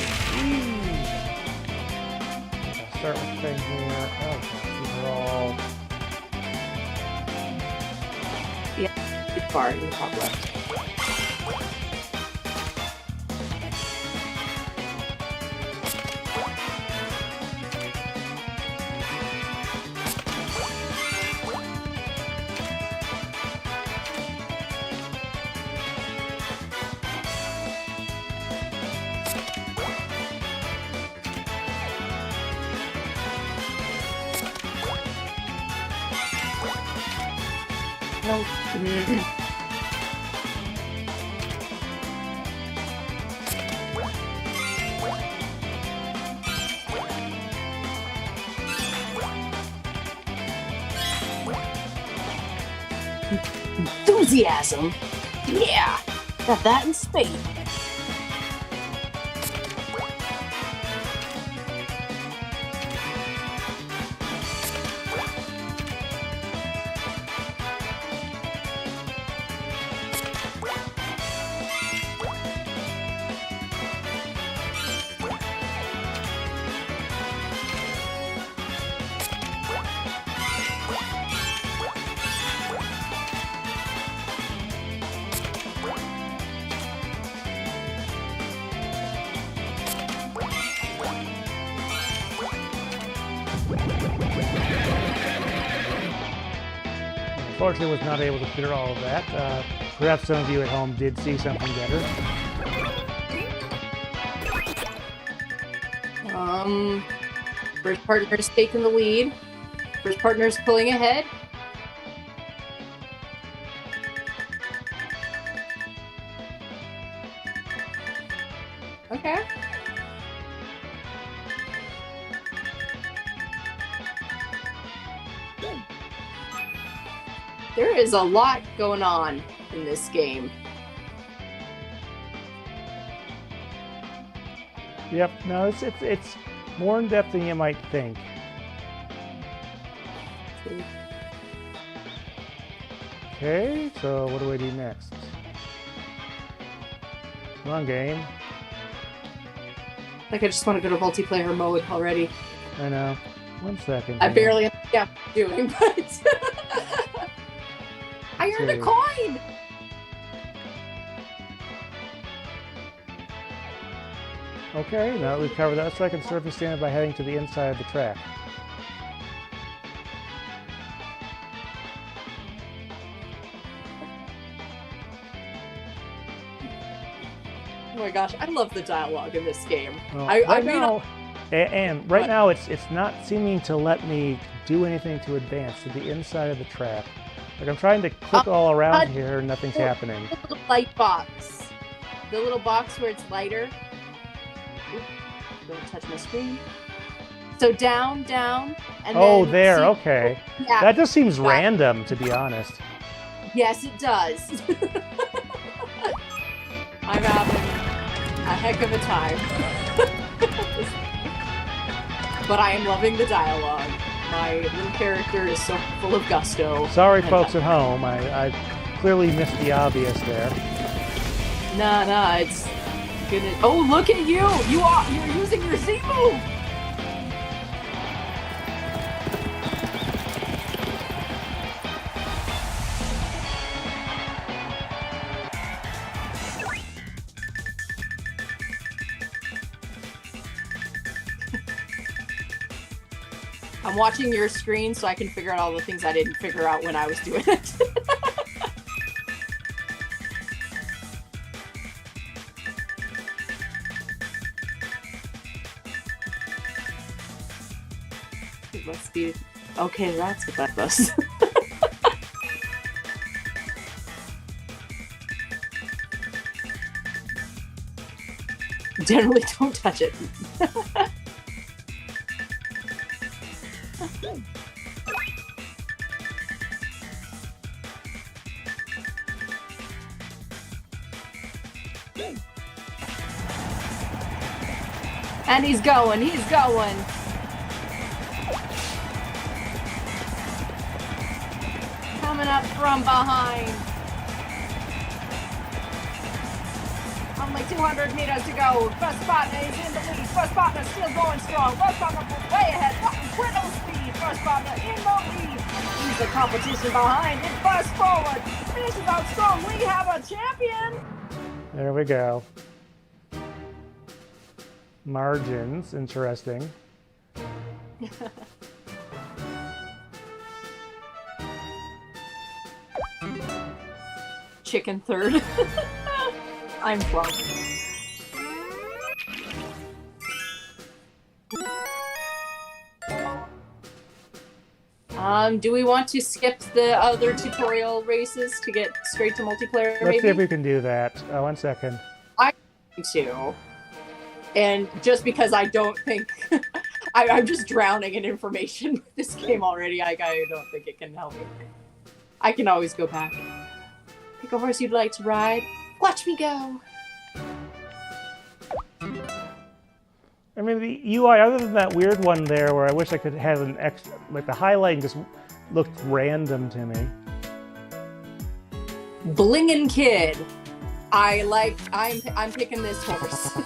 I'll start with thing here. Oh gosh, these are all... Yeah, too far in the top left. Enthusiasm? Yeah! Got that in spades. Unfortunately, was not able to clear all of that. Perhaps some of you at home did see something better. First partner's taking the lead. First partner's pulling ahead. Okay. There is a lot going on in this game. Yep, no, it's more in depth than you might think. Okay, so what do I do next? Come on, game. Like, I just want to go to multiplayer mode already. I know. 1 second. I barely understand what I'm doing, but I earned a coin! Okay, now that we've covered that, so I can surface stand by heading to the inside of the track. Oh my gosh, I love the dialogue in this game. Well, right now it's not seeming to let me do anything to advance to the inside of the track. Like I'm trying to click all around here and nothing's happening. The little light box. The little box where it's lighter. Oop, don't touch my screen. So down, and oh, then there, okay. Yeah, that just seems random, to be honest. Yes, it does. I'm having a heck of a time. But I am loving the dialogue. My little character is so full of gusto. Sorry, folks at home. I clearly missed the obvious there. Nah, it's gonna. Oh, look at you! You're using your Z move. I'm watching your screen so I can figure out all the things I didn't figure out when I was doing it. It must be... Okay, that's what that was. Generally don't touch it. And he's going. coming up from behind. Only 200 meters to go. First partner is in the lead. First partner still going strong. First partner way ahead. With no speed. First partner in the lead. He's the competition behind. It bursts forward. Finishes out strong. We have a champion. There we go. Margins, interesting. Chicken third. I'm flunk. Do we want to skip the other tutorial races to get straight to multiplayer? Let's see if we can do that. 1 second. I think to. And just because I don't think I'm just drowning in information with this game already, I don't think it can help me. I can always go back. Pick a horse you'd like to ride. Watch me go. I mean, the UI, other than that weird one there where I wish I could have an extra, like the highlighting just looked random to me. Blingin' Kid. I'm picking this horse.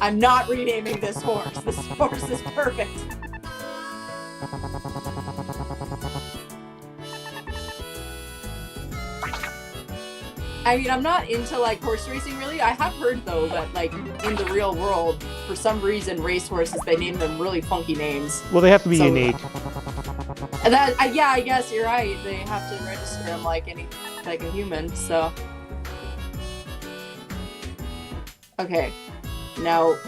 I'm not renaming this horse. This horse is perfect. I mean, I'm not into like horse racing really. I have heard though that like in the real world, for some reason, racehorses, they name them really funky names. Well, they have to be unique. And that, yeah, I guess you're right. They have to register them like a human. So, okay, now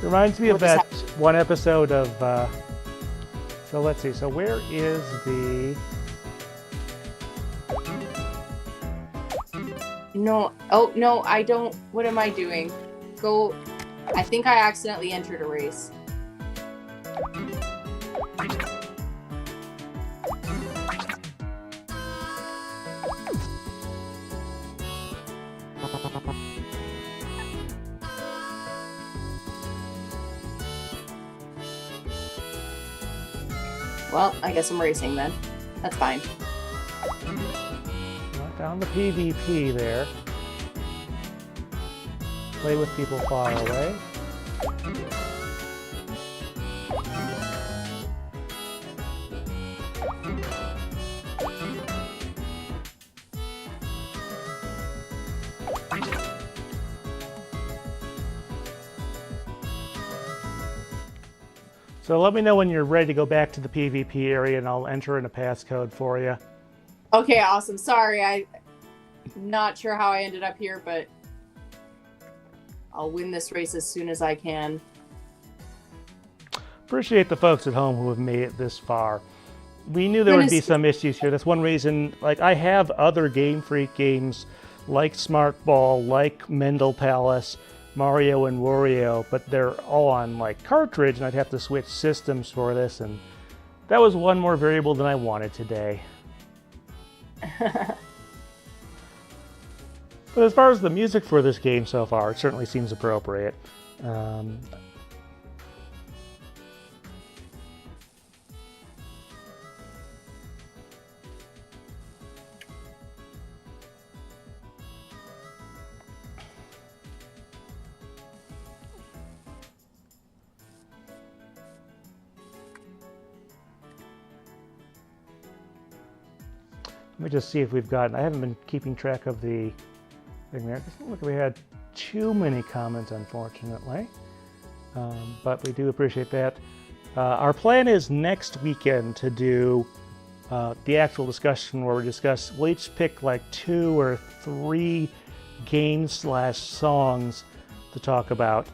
reminds me of that one episode of. So let's see. So where is the? No. Oh no, I don't. What am I doing? Go. I think I accidentally entered a race. Well, I guess I'm racing then. That's fine. Down the PvP there. Play with people far away. So let me know when you're ready to go back to the PvP area and I'll enter in a passcode for you. Okay, awesome. Sorry, I'm not sure how I ended up here, but I'll win this race as soon as I can. Appreciate the folks at home who have made it this far. We knew there would be some issues here. That's one reason, like, I have other Game Freak games like Smart Ball, like Mendel Palace, Mario and Wario, but they're all on, like, cartridge, and I'd have to switch systems for this, and that was one more variable than I wanted today. But as far as the music for this game so far, it certainly seems appropriate. Let me just see if we've gotten, I haven't been keeping track of the thing there. It doesn't look like we had too many comments, unfortunately. But we do appreciate that. Our plan is next weekend to do the actual discussion where we'll each pick like 2 or 3 games/songs to talk about.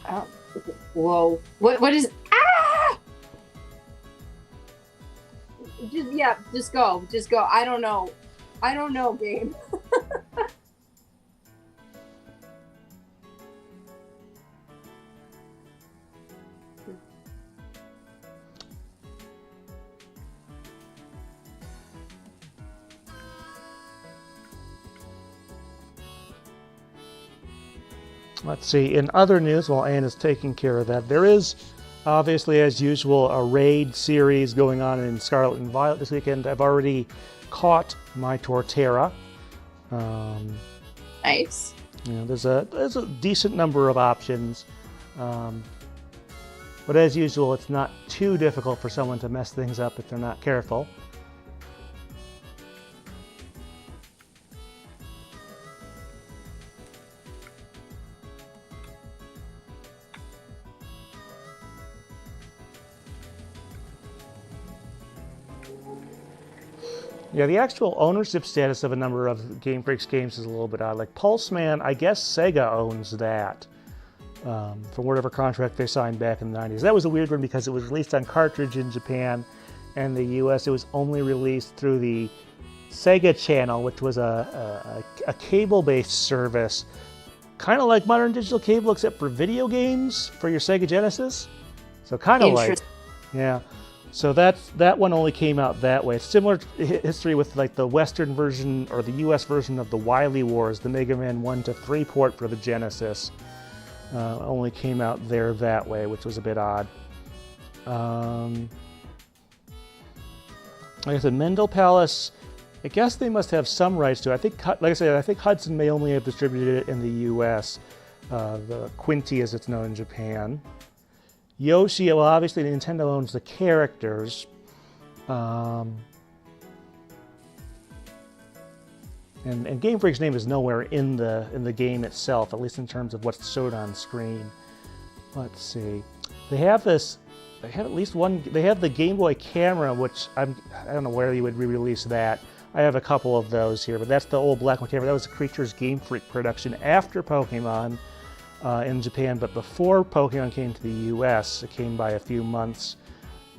Oh, whoa! What is? Ah! Just go. I don't know, game. Let's see. In other news, while Anne is taking care of that, there is obviously, as usual, a raid series going on in Scarlet and Violet this weekend. I've already caught my Torterra. Nice. There's a decent number of options. But as usual, it's not too difficult for someone to mess things up if they're not careful. Yeah, the actual ownership status of a number of Game Freak's games is a little bit odd. Like Pulseman, I guess Sega owns that from whatever contract they signed back in the 90s. That was a weird one because it was released on cartridge in Japan, and the US it was only released through the Sega Channel, which was a cable-based service, kind of like modern digital cable except for video games for your Sega Genesis. So kind of like, yeah. So that one only came out that way. It's similar history with like the Western version or the US version of the Wily Wars, the Mega Man 1-3 port for the Genesis. Only came out there that way, which was a bit odd. Like I said, Mendel Palace, I guess they must have some rights to it. I think, like I said, I think Hudson may only have distributed it in the US. The Quinty, as it's known in Japan. Yoshi, well, obviously Nintendo owns the characters. And Game Freak's name is nowhere in the game itself, at least in terms of what's showed on screen. Let's see. They have at least one. They have the Game Boy camera, which I don't know where you would re-release that. I have a couple of those here, but that's the old black one camera. That was a Creatures Game Freak production after Pokemon. In Japan, but before Pokemon came to the US, it came by a few months.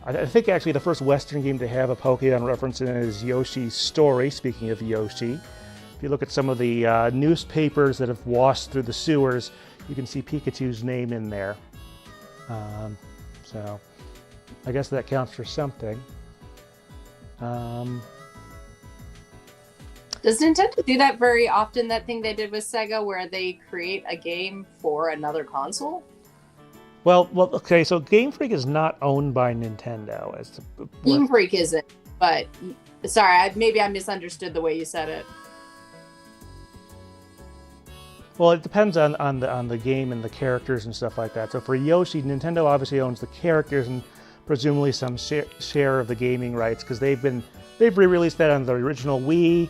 I think actually the first Western game to have a Pokemon reference in it is Yoshi's Story, speaking of Yoshi. If you look at some of the newspapers that have washed through the sewers, you can see Pikachu's name in there. So I guess that counts for something. Does Nintendo do that very often, that thing they did with Sega where they create a game for another console? Well, okay, so Game Freak is not owned by Nintendo. Game Freak isn't, but sorry, maybe I misunderstood the way you said it. Well, it depends on the game and the characters and stuff like that. So for Yoshi, Nintendo obviously owns the characters and presumably some share of the gaming rights, because they've re-released that on the original Wii,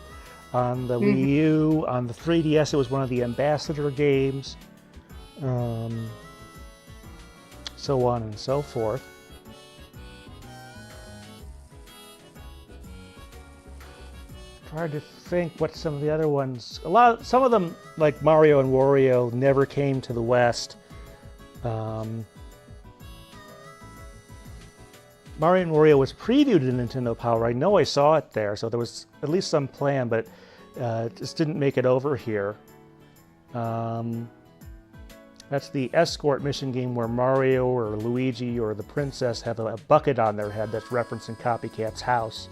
on the Wii U, on the 3DS. It was one of the ambassador games, so on and so forth. Trying to think what some of the other ones. Some of them, like Mario and Wario, never came to the West. Mario and Wario was previewed in Nintendo Power. I know I saw it there, so there was at least some plan, but it just didn't make it over here. That's the escort mission game where Mario or Luigi or the princess have a bucket on their head that's referencing Copycat's house.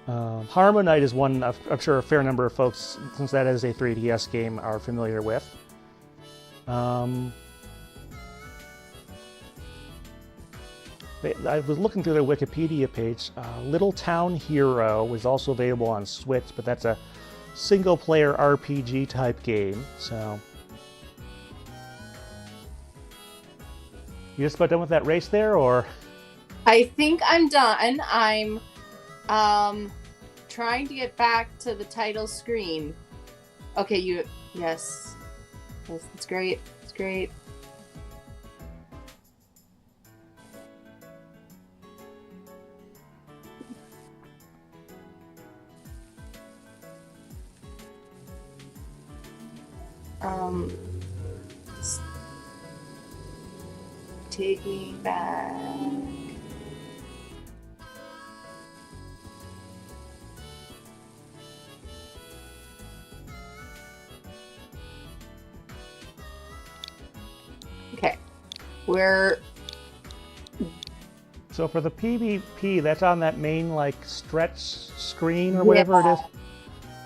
Harmonite is one I'm sure a fair number of folks, since that is a 3DS game, are familiar with. I was looking through their Wikipedia page. Little Town Hero was also available on Switch, but that's a single-player RPG type game. So, you just about done with that race there, or? I think I'm done. I'm trying to get back to the title screen. Okay, yes, it's great. It's great. Take me back. Okay, So for the PvP, that's on that main like stretch screen or whatever it is,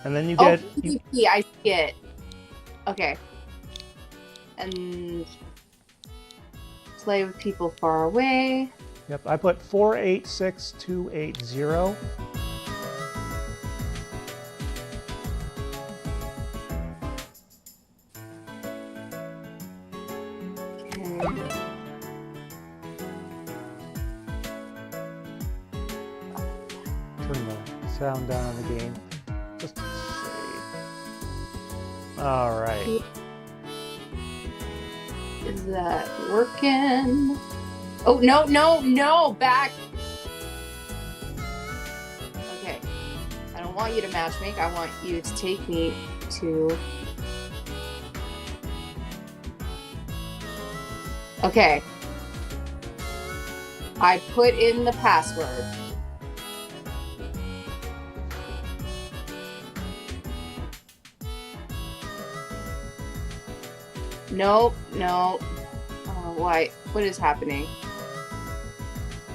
and then you get. PvP, I see it. Okay. and play with people far away. Yep, I put 486280. Turn the sound down on the game. Just to save. All right. Is that working? Oh, no, back. Okay. I don't want you to matchmake. I want you to take me to... Okay. I put in the password. Nope, no. Oh, why? What is happening?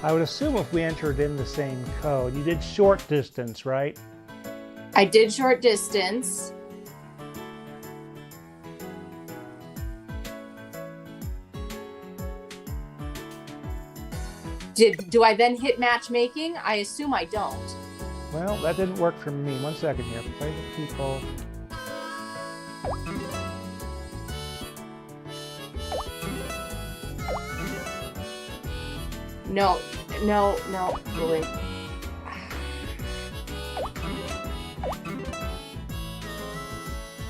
I would assume if we entered in the same code, you did short distance, right? I did short distance. Do I then hit matchmaking? I assume I don't. Well, that didn't work for me. 1 second here. Play with people. No, really.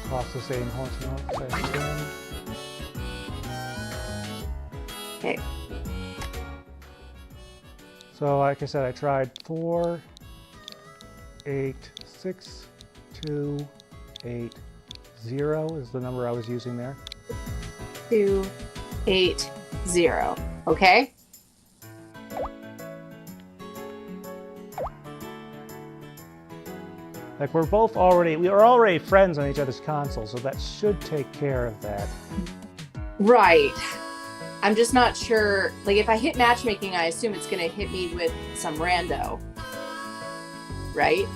Cross the same horse note. Okay. So, like I said, I tried 4, 8, 6, 2, 8, 0 is the number I was using there. 2, 8, 0. Okay. Like we were already friends on each other's consoles, so that should take care of that. Right. I'm just not sure. Like, if I hit matchmaking, I assume it's going to hit me with some rando. Right?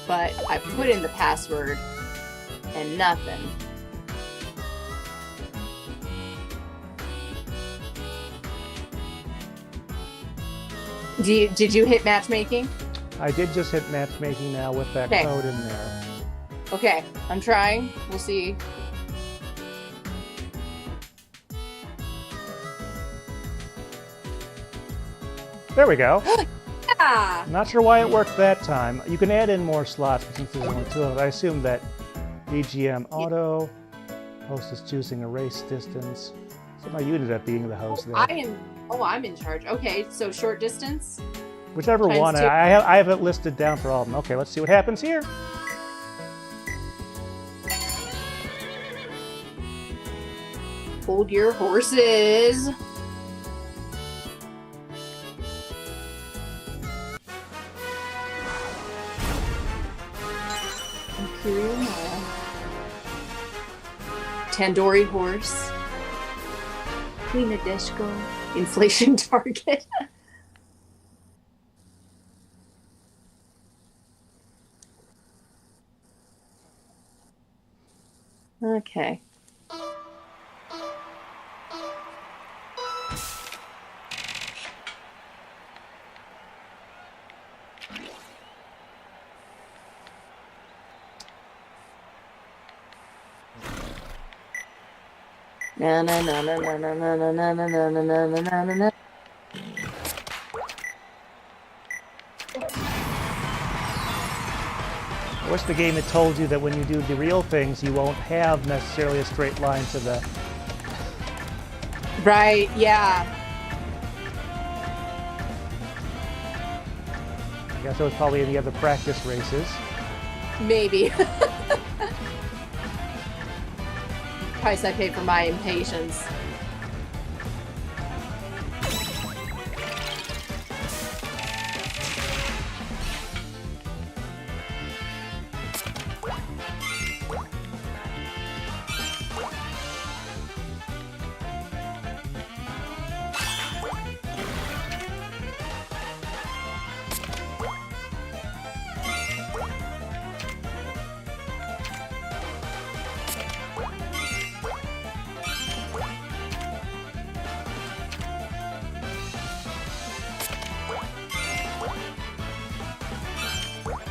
But I put in the password and nothing. Did you hit matchmaking? I did just hit matchmaking now with that code in there. Okay, I'm trying. We'll see. There we go. Yeah! Not sure why it worked that time. You can add in more slots, but since there's only 2 of them, I assume that BGM auto, host is choosing a race distance. Somehow you ended up being the host there. I'm in charge. Okay, so short distance? Whichever one. I have it listed down for all of them. Okay, let's see what happens here. Hold your horses. Imperial Mile. Tandoori horse. Queen Adeshko. Inflation target. Okay. Na na na na na na na na na na na na na na na. I wish the game had told you that when you do the real things, you won't have necessarily a straight line to the... Right, yeah. I guess it was probably in the other practice races. Maybe. Price I pay for my impatience.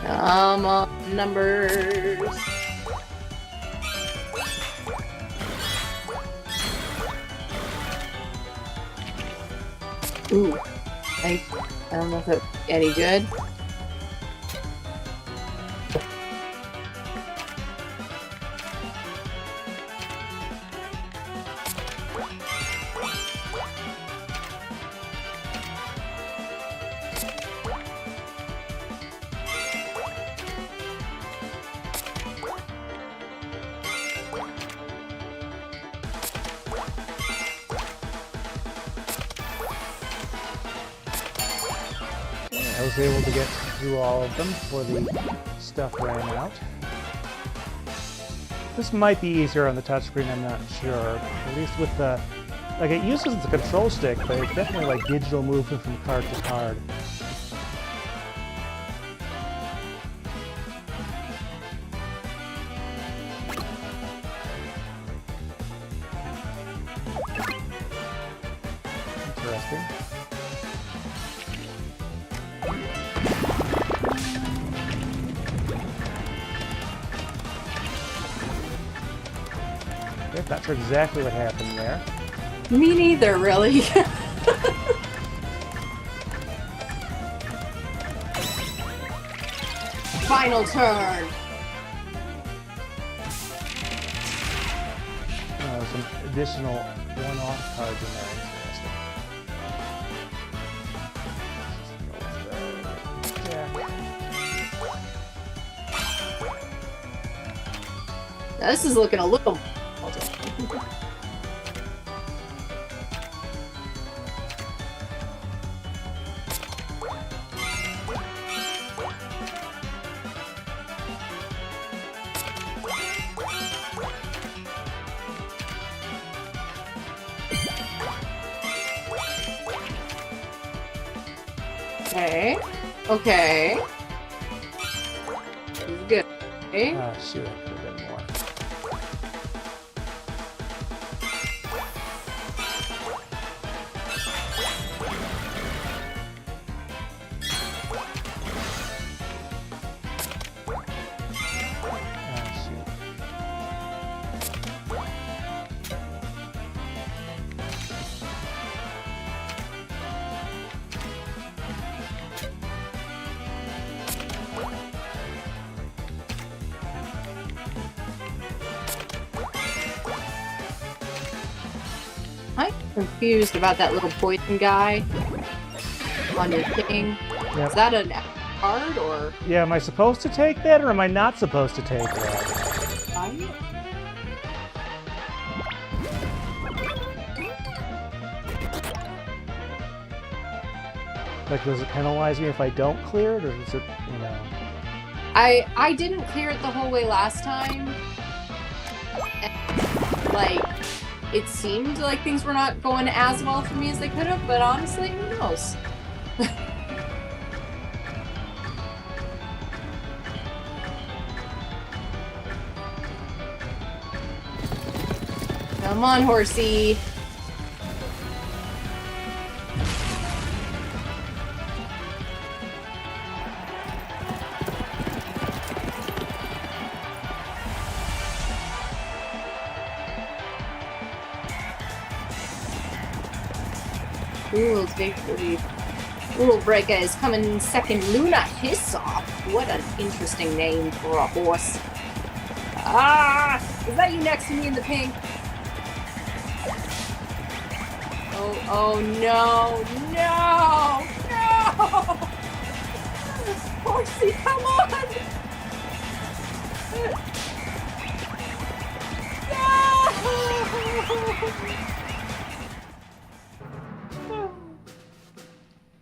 Come on, numbers. Ooh, I don't know if that's any good. I was able to get through all of them before the stuff ran out. This might be easier on the touchscreen, I'm not sure. At least with the... Like, it uses the control stick, but it's definitely like digital movement from card to card. Interesting. Yep, not sure exactly what happened there. Me neither, really. Final turn. Some additional one-off cards in there. Interesting. Now, this is looking a little... Okay. Okay. This is good. Okay. Shoot, I could have been more. Shoot. I'm confused about that little poison guy on your king. Yep. Is that an card or? Yeah, am I supposed to take that or am I not supposed to take that? Like, does it penalize me if I don't clear it, or is it, you know? I didn't clear it the whole way last time. And, like, it seemed like things were not going as well for me as they could have, but honestly, who knows? Come on, horsey. Rule victory. Rule breaker is coming second. Luna Hiss Off. What an interesting name for a horse. Ah! Is that you next to me in the pink? Oh no! No! No! Horsey, come on! No!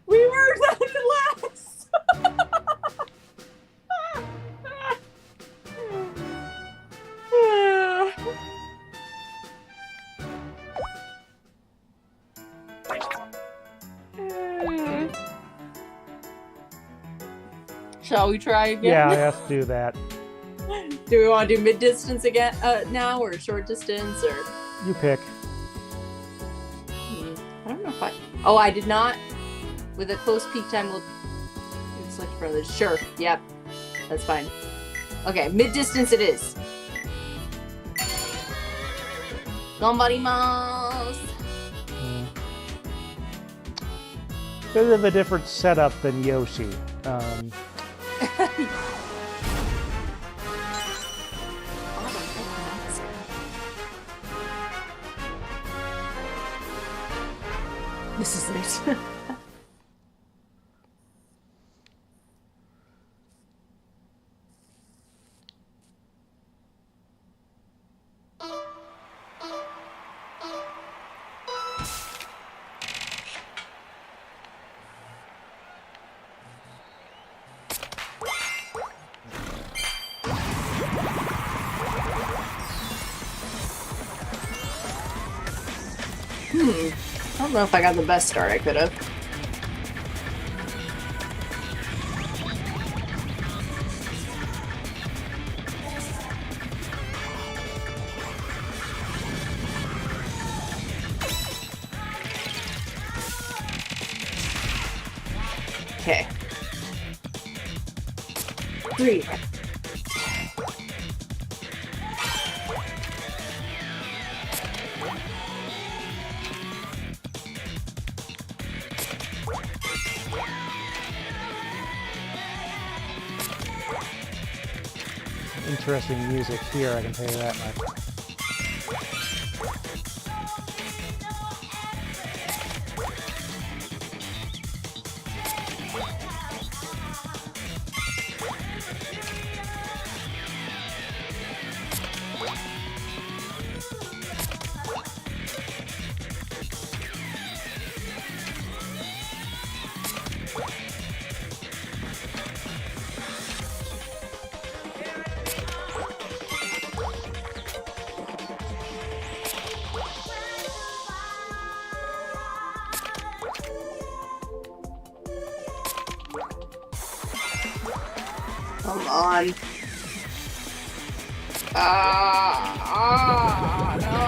We were last! Shall we try again? Yeah, I have to do that. Do we want to do mid-distance again now, or short distance, or? You pick. I don't know if I... Oh, I did not. With a close peak time, we'll select brothers. Sure. Yep. That's fine. Okay, mid-distance it is. Ganbarimasu. Bit of a different setup than Yoshi. This is it. I don't know if I got the best start I could have. Okay. 3. Interesting music here, I can tell you that much. Come on. No.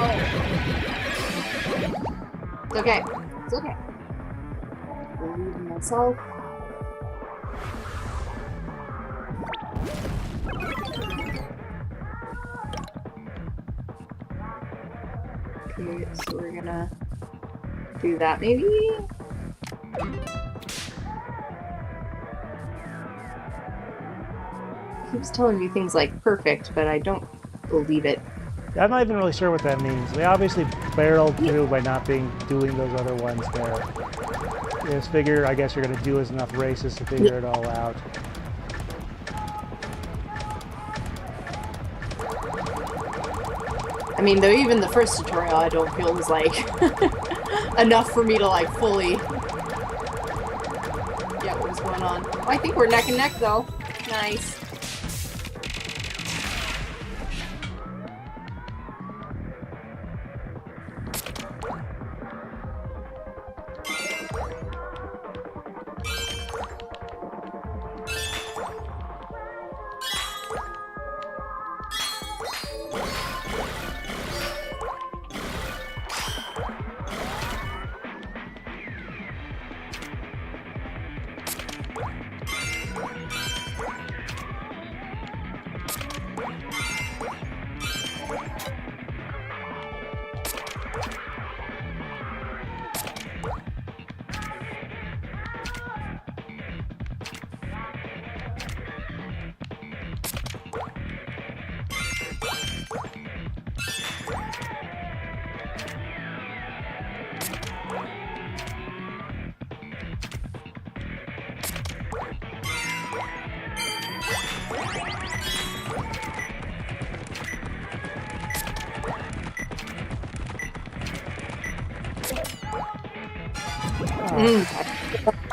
It's okay. It's okay. I believe in myself. Okay, so we're gonna do that maybe? Keeps telling me things like perfect, but I don't believe it. I'm not even really sure what that means. They obviously barreled through by not doing those other ones there. You just figure, I guess you're going to do enough races to figure it all out. I mean, though, even the first tutorial I don't feel was like enough for me to like fully get what was going on. Oh, I think we're neck and neck though. Nice.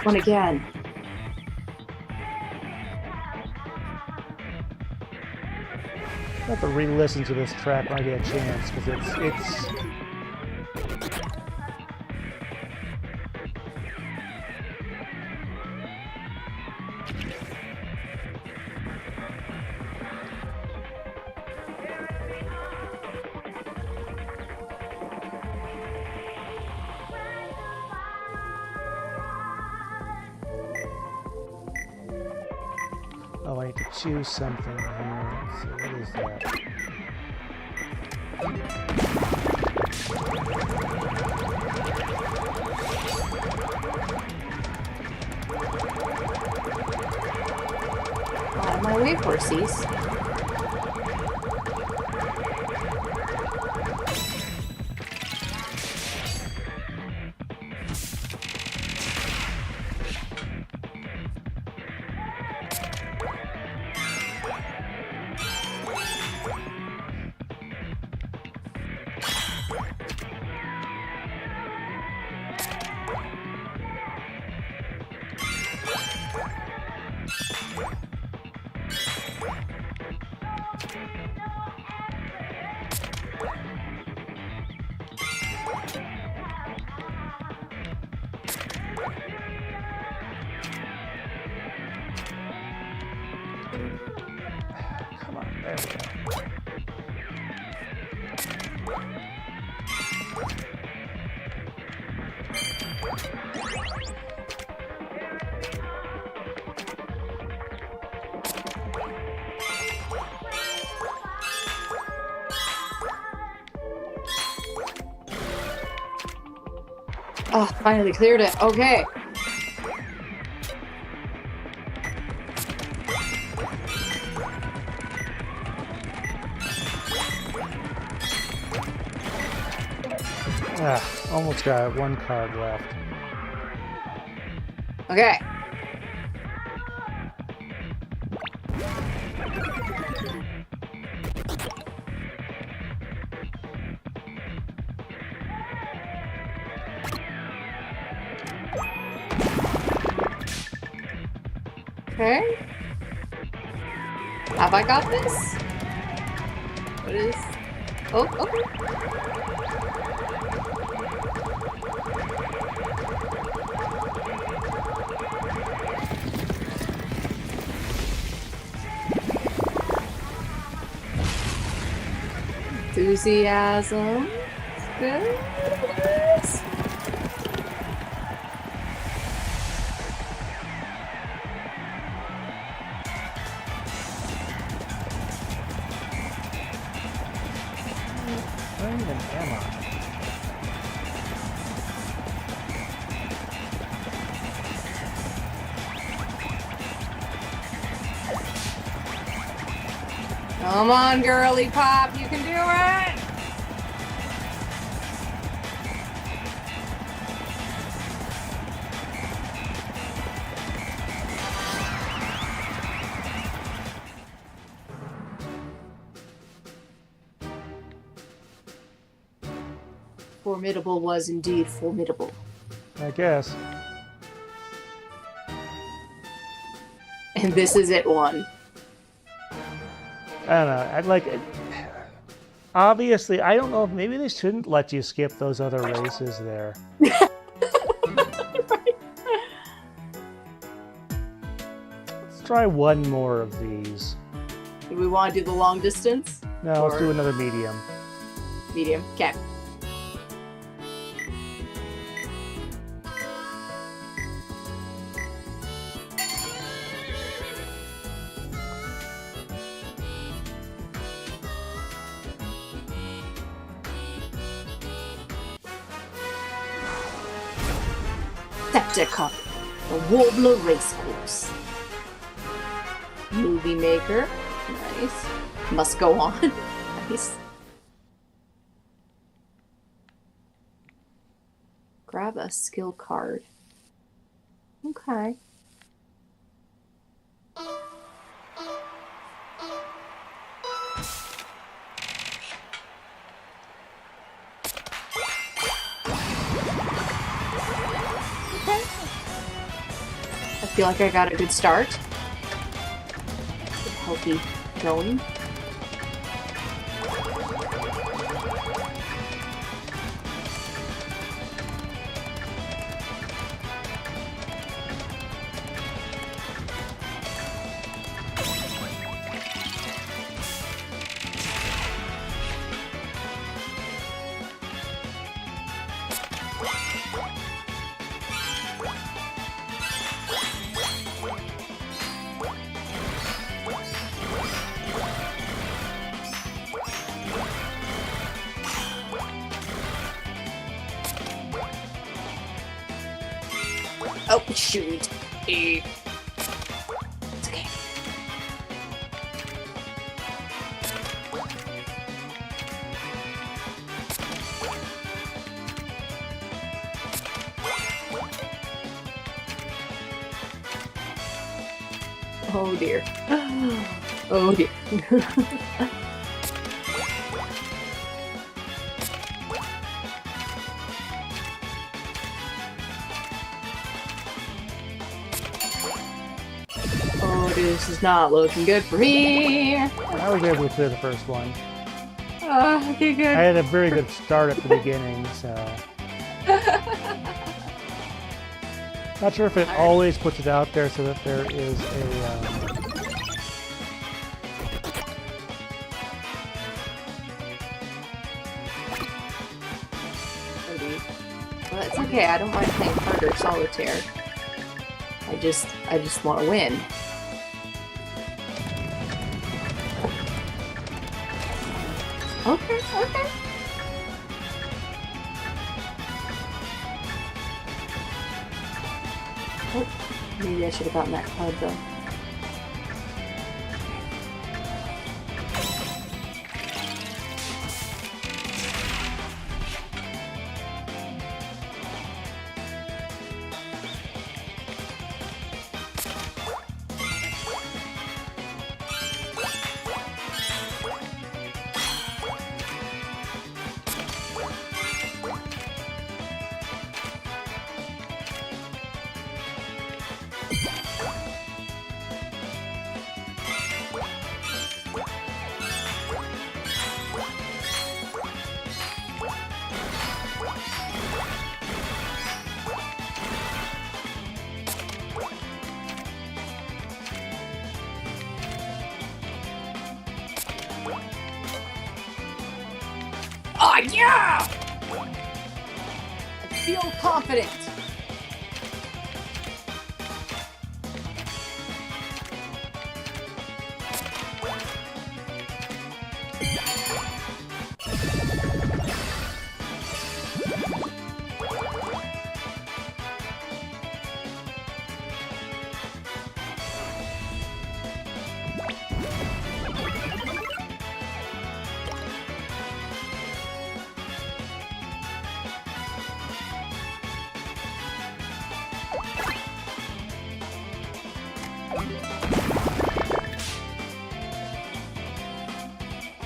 One again. I have to re-listen to this track when I get a chance, because it's I could choose something here. Let's see, what is that? Out of my way, horsies. Come on, there we go. Oh, finally cleared it. Okay. Almost got one card left. Okay. Okay. Have I got this? What is... Oh, okay. Enthusiasm. Good. Where even am I? Come on, girly pop, you can do it! Formidable was indeed formidable. I guess. And this is it one. I don't know. I'd like it. Obviously, I don't know if maybe they shouldn't let you skip those other races there. Right. Let's try one more of these. Do we want to do the long distance? No, let's do another medium. Medium. Okay. Cup, the Warbler Racecourse. Movie Maker, nice. Must go on, nice. Grab a skill card. Okay. I feel like I got a good start. Healthy going. Oh, shoot. It's okay. Oh dear. Oh dear. Oh, this is not looking good for me. I was able to clear the first one. Okay, good. I had a very good start at the beginning, so. Not sure if it always puts it out there so that there is a. Well, it's okay. I don't mind playing harder solitaire. I just want to win. Okay. Oh, maybe I should have gotten that card though. Oh yeah! I feel confident.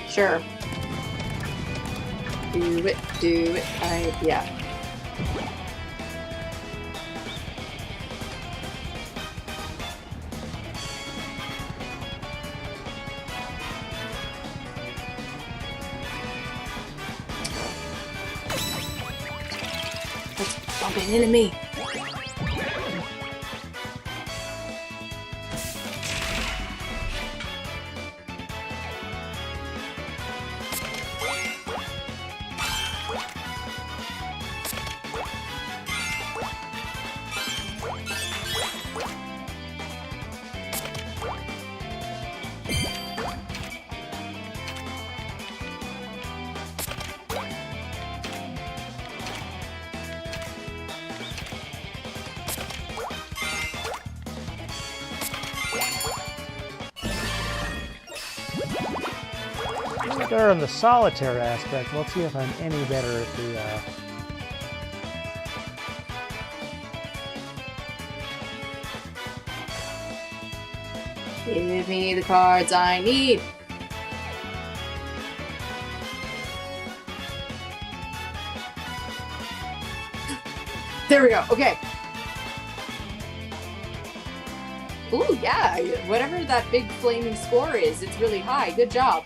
Sure. Do it. Yeah. It's bumping into me. Better on the solitaire aspect. Let's see if I'm any better at the. Give me the cards I need. There we go. Okay. Ooh, yeah. Whatever that big flaming score is, it's really high. Good job.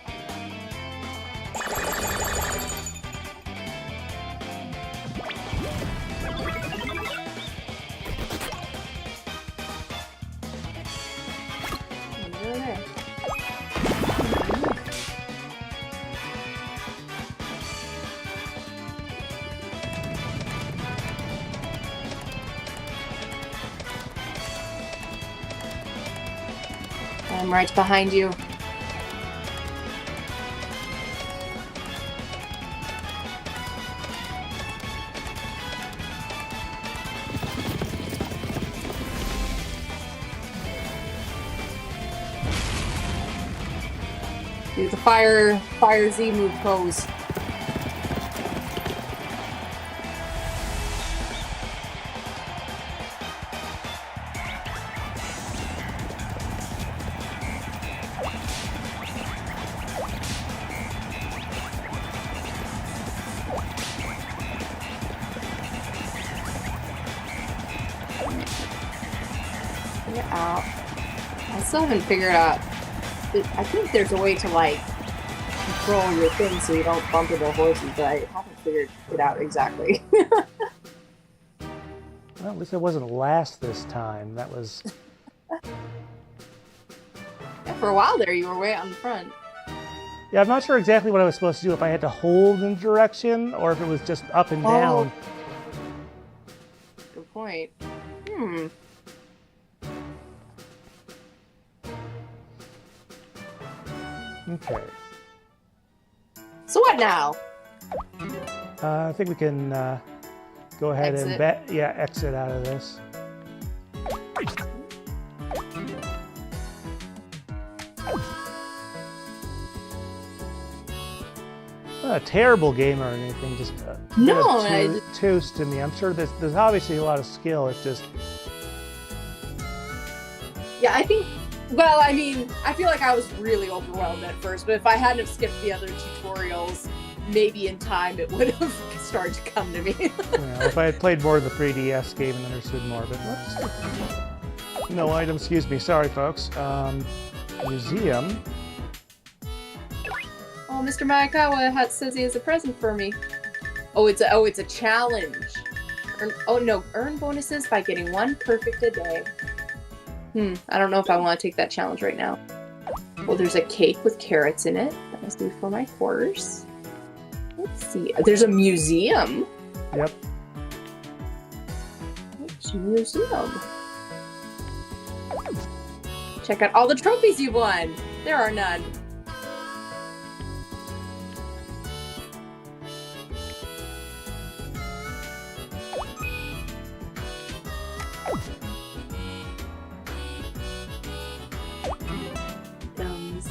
I'm right behind you. Do the fire Z move pose. Get out. I still haven't figured out. I think there's a way to like control your thing so you don't bump into horses, but I haven't figured it out exactly. Well, at least it wasn't last this time. That was... Yeah, for a while there, you were way out in front. Yeah, I'm not sure exactly what I was supposed to do, if I had to hold in direction or if it was just up and down. Good point. Okay. So what now? I think we can go ahead Exit. and exit out of this. Not a terrible game or anything, just toast to me. I'm sure there's obviously a lot of skill. It's just... Yeah, I think... Well, I mean, I feel like I was really overwhelmed at first, but if I hadn't have skipped the other tutorials, maybe in time it would have started to come to me. Yeah, if I had played more of the 3DS game and understood more, but let's... No item, excuse me. Sorry, folks. Museum. Oh, Mr. Maekawa says he has a present for me. Oh, it's a challenge. Earn bonuses by getting one perfect a day. I don't know if I want to take that challenge right now. Well, there's a cake with carrots in it. That must be for my course. Let's see. There's a museum. Yep. Which museum? Check out all the trophies you've won. There are none.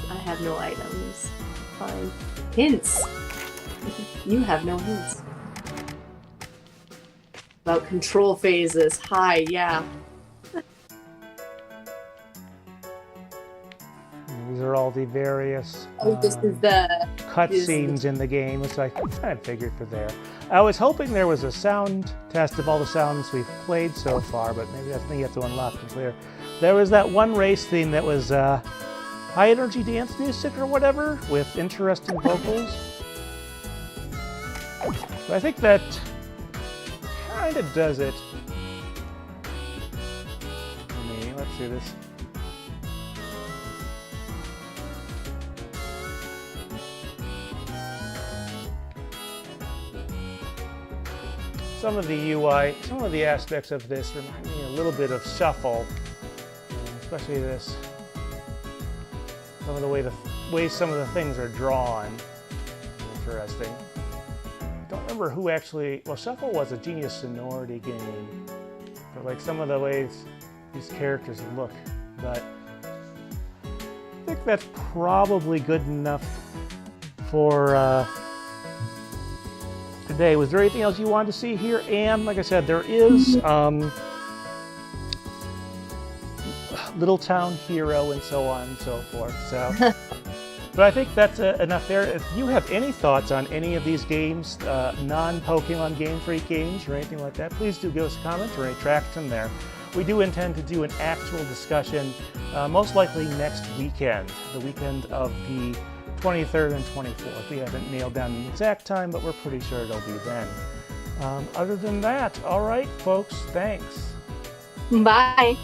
I have no items. Fine. Hints. You have no hints. About control phases. Hi, yeah. These are all the various This is the cutscenes in the game, which I kind of figured for there. I was hoping there was a sound test of all the sounds we've played so far, but maybe that's something you have to unlock and clear. There was that one race theme that was high energy dance music or whatever with interesting vocals. So I think that kind of does it for me. Let's do this. Some of the UI, some of the aspects of this remind me a little bit of Shuffle, especially this. Some of the ways some of the things are drawn. Interesting. I don't remember who actually... Well, Shuffle was a Genius Sonority game. But like some of the ways these characters look. But I think that's probably good enough for today. Was there anything else you wanted to see here? And like I said, there is... Little Town Hero and so on and so forth. So, but I think that's enough there. If you have any thoughts on any of these games, non-Pokemon Game Freak games or anything like that, please do give us a comment or any traction there. We do intend to do an actual discussion, most likely next weekend, the weekend of the 23rd and 24th. We haven't nailed down the exact time, but we're pretty sure it'll be then. Other than that, all right, folks, thanks. Bye.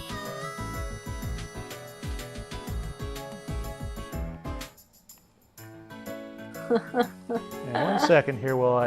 Yeah, 1 second here while I